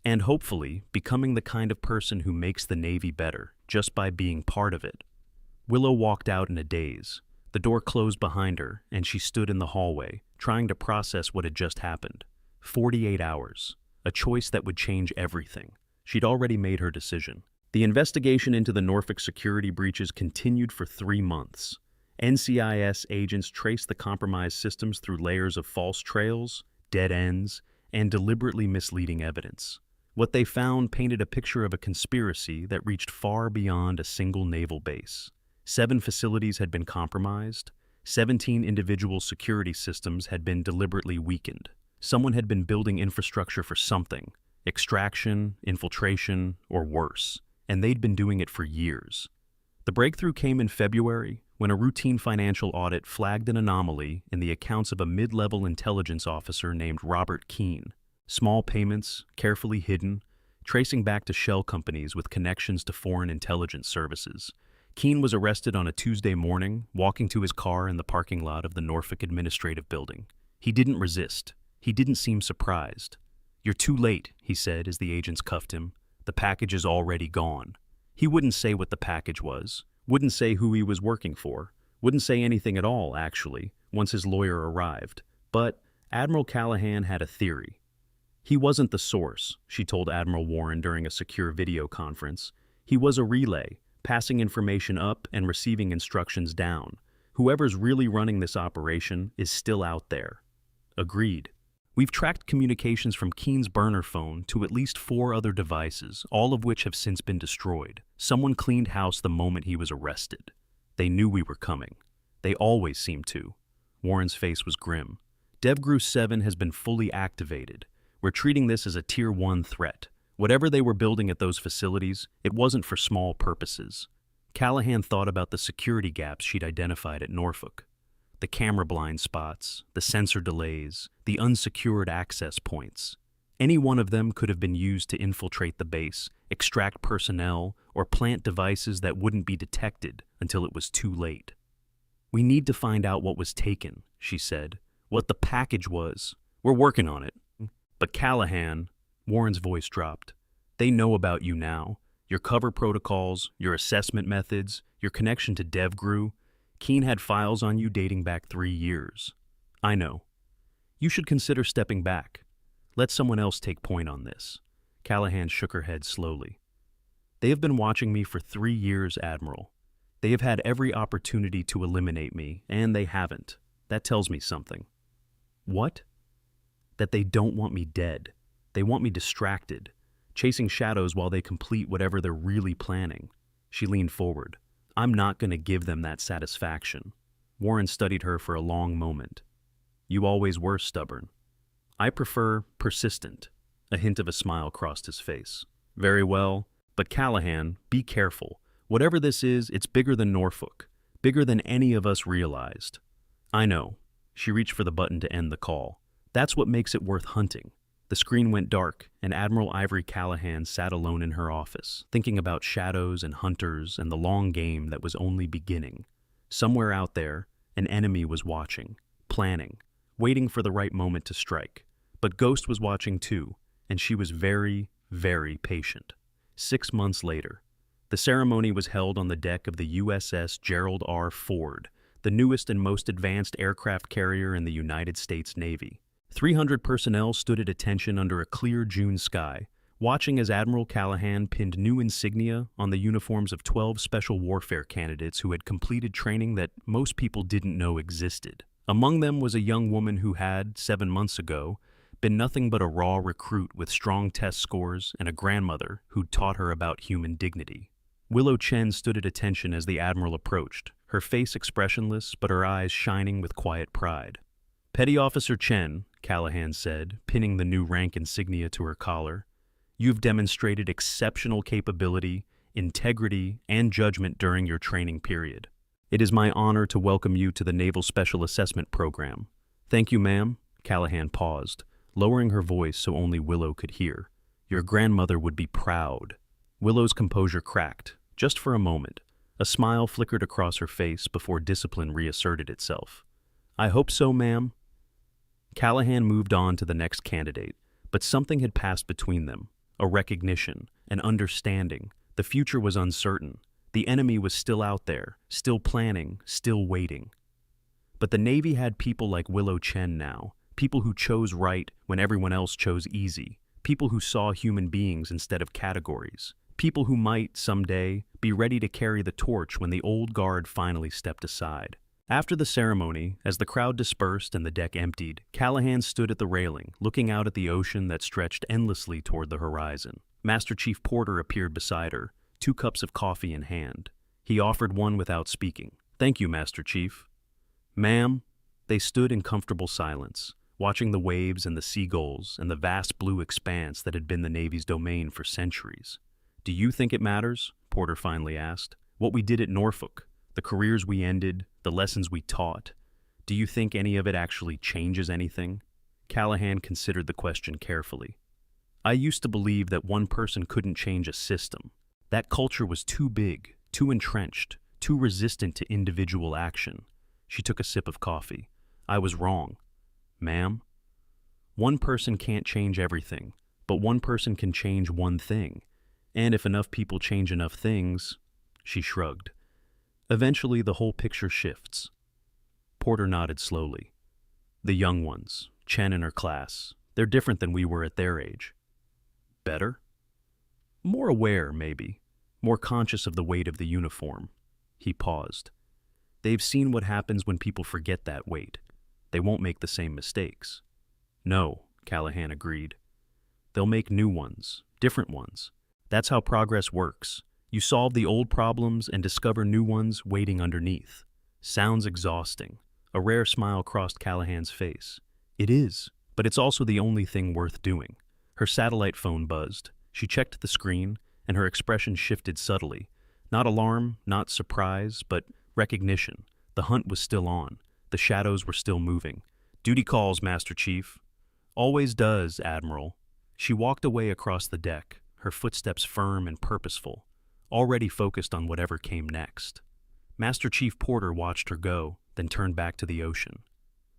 "And hopefully, becoming the kind of person who makes the Navy better, just by being part of it." Willow walked out in a daze. The door closed behind her, and she stood in the hallway, trying to process what had just happened. 48 hours. A choice that would change everything. She'd already made her decision. The investigation into the Norfolk security breaches continued for 3 months. NCIS agents traced the compromised systems through layers of false trails, dead ends, and deliberately misleading evidence. What they found painted a picture of a conspiracy that reached far beyond a single naval base. 7 facilities had been compromised. 17 individual security systems had been deliberately weakened. Someone had been building infrastructure for something, extraction, infiltration, or worse, and they'd been doing it for years. The breakthrough came in February, when a routine financial audit flagged an anomaly in the accounts of a mid-level intelligence officer named Robert Keene. Small payments, carefully hidden, tracing back to shell companies with connections to foreign intelligence services. Keene was arrested on a Tuesday morning, walking to his car in the parking lot of the Norfolk Administrative Building. He didn't resist. He didn't seem surprised. "You're too late," he said as the agents cuffed him. "The package is already gone." He wouldn't say what the package was, wouldn't say who he was working for, wouldn't say anything at all, actually, once his lawyer arrived. But Admiral Callahan had a theory. He wasn't the source, she told Admiral Warren during a secure video conference. He was a relay, passing information up and receiving instructions down. Whoever's really running this operation is still out there. Agreed. We've tracked communications from Keene's burner phone to at least 4 other devices, all of which have since been destroyed. Someone cleaned house the moment he was arrested. They knew we were coming. They always seemed to. Warren's face was grim. DevGru 7 has been fully activated. We're treating this as a Tier 1 threat. Whatever they were building at those facilities, it wasn't for small purposes. Callahan thought about the security gaps she'd identified at Norfolk. The camera blind spots, the sensor delays, the unsecured access points. Any one of them could have been used to infiltrate the base, extract personnel, or plant devices that wouldn't be detected until it was too late. "We need to find out what was taken," she said. "What the package was. We're working on it." "But Callahan," Warren's voice dropped, "they know about you now. Your cover protocols, your assessment methods, your connection to DevGru. Keene had files on you dating back 3 years. I know. You should consider stepping back. Let someone else take point on this." Callahan shook her head slowly. "They have been watching me for 3 years, Admiral. They have had every opportunity to eliminate me, and they haven't. That tells me something." "What?" "That they don't want me dead. They want me distracted, chasing shadows while they complete whatever they're really planning." She leaned forward. "I'm not going to give them that satisfaction." Warren studied her for a long moment. "You always were stubborn." "I prefer persistent." A hint of a smile crossed his face. "Very well, but Callahan, be careful. Whatever this is, it's bigger than Norfolk, bigger than any of us realized." "I know." She reached for the button to end the call. "That's what makes it worth hunting." The screen went dark, and Admiral Ivory Callahan sat alone in her office, thinking about shadows and hunters and the long game that was only beginning. Somewhere out there, an enemy was watching, planning, waiting for the right moment to strike. But Ghost was watching too, and she was very, very patient. 6 months later, the ceremony was held on the deck of the USS Gerald R. Ford, the newest and most advanced aircraft carrier in the United States Navy. 300 personnel stood at attention under a clear June sky, watching as Admiral Callahan pinned new insignia on the uniforms of 12 special warfare candidates who had completed training that most people didn't know existed. Among them was a young woman who had, 7 months ago, been nothing but a raw recruit with strong test scores and a grandmother who'd taught her about human dignity. Willow Chen stood at attention as the Admiral approached, her face expressionless but her eyes shining with quiet pride. "Petty Officer Chen," Callahan said, pinning the new rank insignia to her collar, "you've demonstrated exceptional capability, integrity, and judgment during your training period. It is my honor to welcome you to the Naval Special Assessment Program. Thank you, ma'am. Callahan paused, lowering her voice so only Willow could hear. Your grandmother would be proud. Willow's composure cracked, just for a moment. A smile flickered across her face before discipline reasserted itself. I hope so, ma'am. Callahan moved on to the next candidate, but something had passed between them. A recognition, an understanding. The future was uncertain. The enemy was still out there, still planning, still waiting. But the Navy had people like Willow Chen now, people who chose right when everyone else chose easy, people who saw human beings instead of categories, people who might, someday, be ready to carry the torch when the old guard finally stepped aside. After the ceremony, as the crowd dispersed and the deck emptied, Callahan stood at the railing, looking out at the ocean that stretched endlessly toward the horizon. Master Chief Porter appeared beside her, 2 cups of coffee in hand. He offered one without speaking. Thank you, Master Chief. Ma'am. They stood in comfortable silence, watching the waves and the seagulls and the vast blue expanse that had been the Navy's domain for centuries. Do you think it matters? Porter finally asked. What we did at Norfolk, the careers we ended, the lessons we taught. Do you think any of it actually changes anything? Callahan considered the question carefully. I used to believe that one person couldn't change a system. That culture was too big, too entrenched, too resistant to individual action. She took a sip of coffee. I was wrong. Ma'am? One person can't change everything, but one person can change one thing. And if enough people change enough things, she shrugged. Eventually, the whole picture shifts. Porter nodded slowly. The young ones, Chen and her class, they're different than we were at their age. Better? More aware, maybe. More conscious of the weight of the uniform. He paused. They've seen what happens when people forget that weight. They won't make the same mistakes. No, Callahan agreed. They'll make new ones, different ones. That's how progress works. You solve the old problems and discover new ones waiting underneath. Sounds exhausting. A rare smile crossed Callahan's face. It is, but it's also the only thing worth doing. Her satellite phone buzzed. She checked the screen, and her expression shifted subtly. Not alarm, not surprise, but recognition. The hunt was still on. The shadows were still moving. Duty calls, Master Chief. Always does, Admiral. She walked away across the deck, her footsteps firm and purposeful, already focused on whatever came next. Master Chief Porter watched her go, then turned back to the ocean.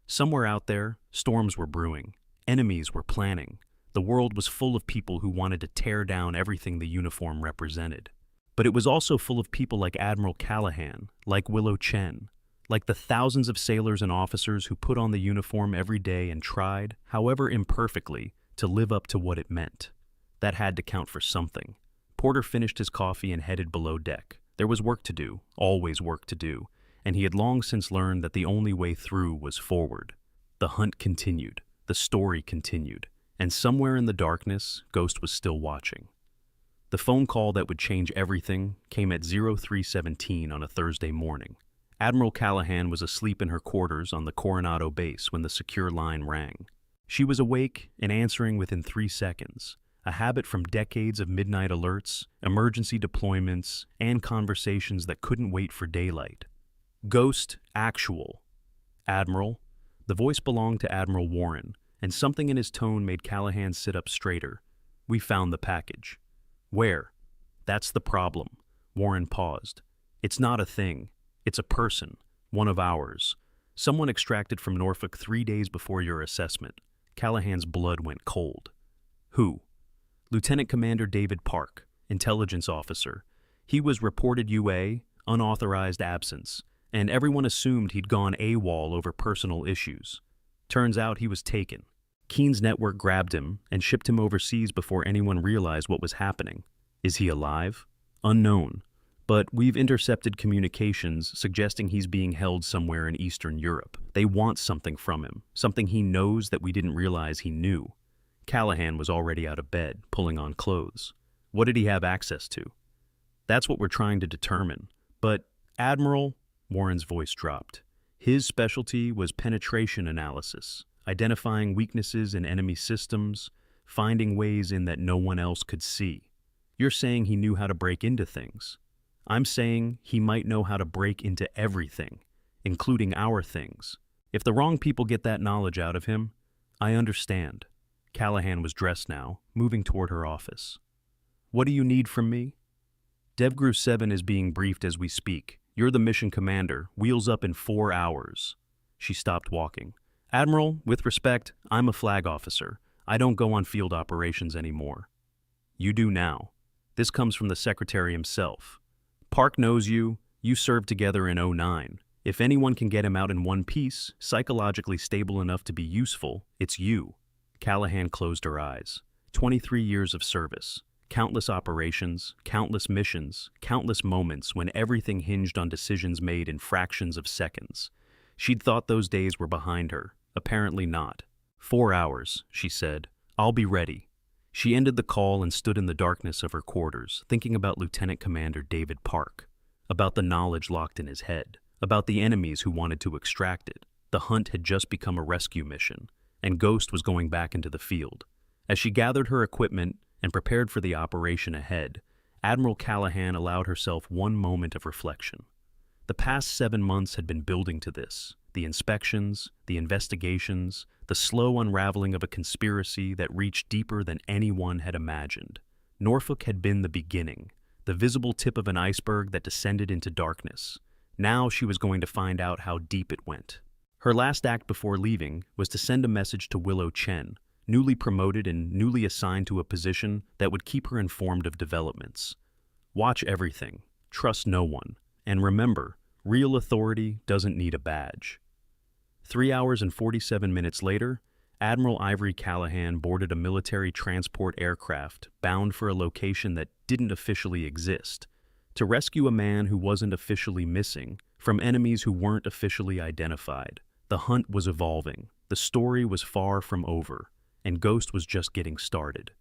Somewhere out there, storms were brewing. Enemies were planning. The world was full of people who wanted to tear down everything the uniform represented. But it was also full of people like Admiral Callahan, like Willow Chen, like the thousands of sailors and officers who put on the uniform every day and tried, however imperfectly, to live up to what it meant. That had to count for something. Porter finished his coffee and headed below deck. There was work to do, always work to do, and he had long since learned that the only way through was forward. The hunt continued, the story continued, and somewhere in the darkness, Ghost was still watching. The phone call that would change everything came at 03:17 on a Thursday morning. Admiral Callahan was asleep in her quarters on the Coronado base when the secure line rang. She was awake and answering within 3 seconds, a habit from decades of midnight alerts, emergency deployments, and conversations that couldn't wait for daylight. Ghost, actual. Admiral. The voice belonged to Admiral Warren, and something in his tone made Callahan sit up straighter. We found the package. Where? That's the problem. Warren paused. It's not a thing. It's a person. One of ours. Someone extracted from Norfolk 3 days before your assessment. Callahan's blood went cold. Who? Lieutenant Commander David Park, intelligence officer. He was reported UA, unauthorized absence, and everyone assumed he'd gone AWOL over personal issues. Turns out he was taken. Keene's network grabbed him and shipped him overseas before anyone realized what was happening. Is he alive? Unknown. But we've intercepted communications suggesting he's being held somewhere in Eastern Europe. They want something from him, something he knows that we didn't realize he knew. Callahan was already out of bed, pulling on clothes. What did he have access to? That's what we're trying to determine. But, Admiral, Warren's voice dropped. His specialty was penetration analysis, identifying weaknesses in enemy systems, finding ways in that no one else could see. You're saying he knew how to break into things. I'm saying he might know how to break into everything, including our things. If the wrong people get that knowledge out of him, I understand. Callahan was dressed now, moving toward her office. What do you need from me? DevGru 7 is being briefed as we speak. You're the mission commander. Wheels up in 4 hours. She stopped walking. Admiral, with respect, I'm a flag officer. I don't go on field operations anymore. You do now. This comes from the secretary himself. Park knows you. You served together in '09. If anyone can get him out in one piece, psychologically stable enough to be useful, it's you. Callahan closed her eyes. 23 years of service. Countless operations, countless missions, countless moments when everything hinged on decisions made in fractions of seconds. She'd thought those days were behind her. Apparently not. 4 hours, she said. I'll be ready. She ended the call and stood in the darkness of her quarters, thinking about Lieutenant Commander David Park, about the knowledge locked in his head, about the enemies who wanted to extract it. The hunt had just become a rescue mission, and Ghost was going back into the field. As she gathered her equipment and prepared for the operation ahead, Admiral Callahan allowed herself one moment of reflection. The past 7 months had been building to this. The inspections, the investigations, the slow unraveling of a conspiracy that reached deeper than anyone had imagined. Norfolk had been the beginning, the visible tip of an iceberg that descended into darkness. Now she was going to find out how deep it went. Her last act before leaving was to send a message to Willow Chen, newly promoted and newly assigned to a position that would keep her informed of developments. Watch everything, trust no one, and remember, real authority doesn't need a badge. 3 hours and 47 minutes later, Admiral Ivory Callahan boarded a military transport aircraft bound for a location that didn't officially exist, to rescue a man who wasn't officially missing from enemies who weren't officially identified. The hunt was evolving, the story was far from over, and Ghost was just getting started.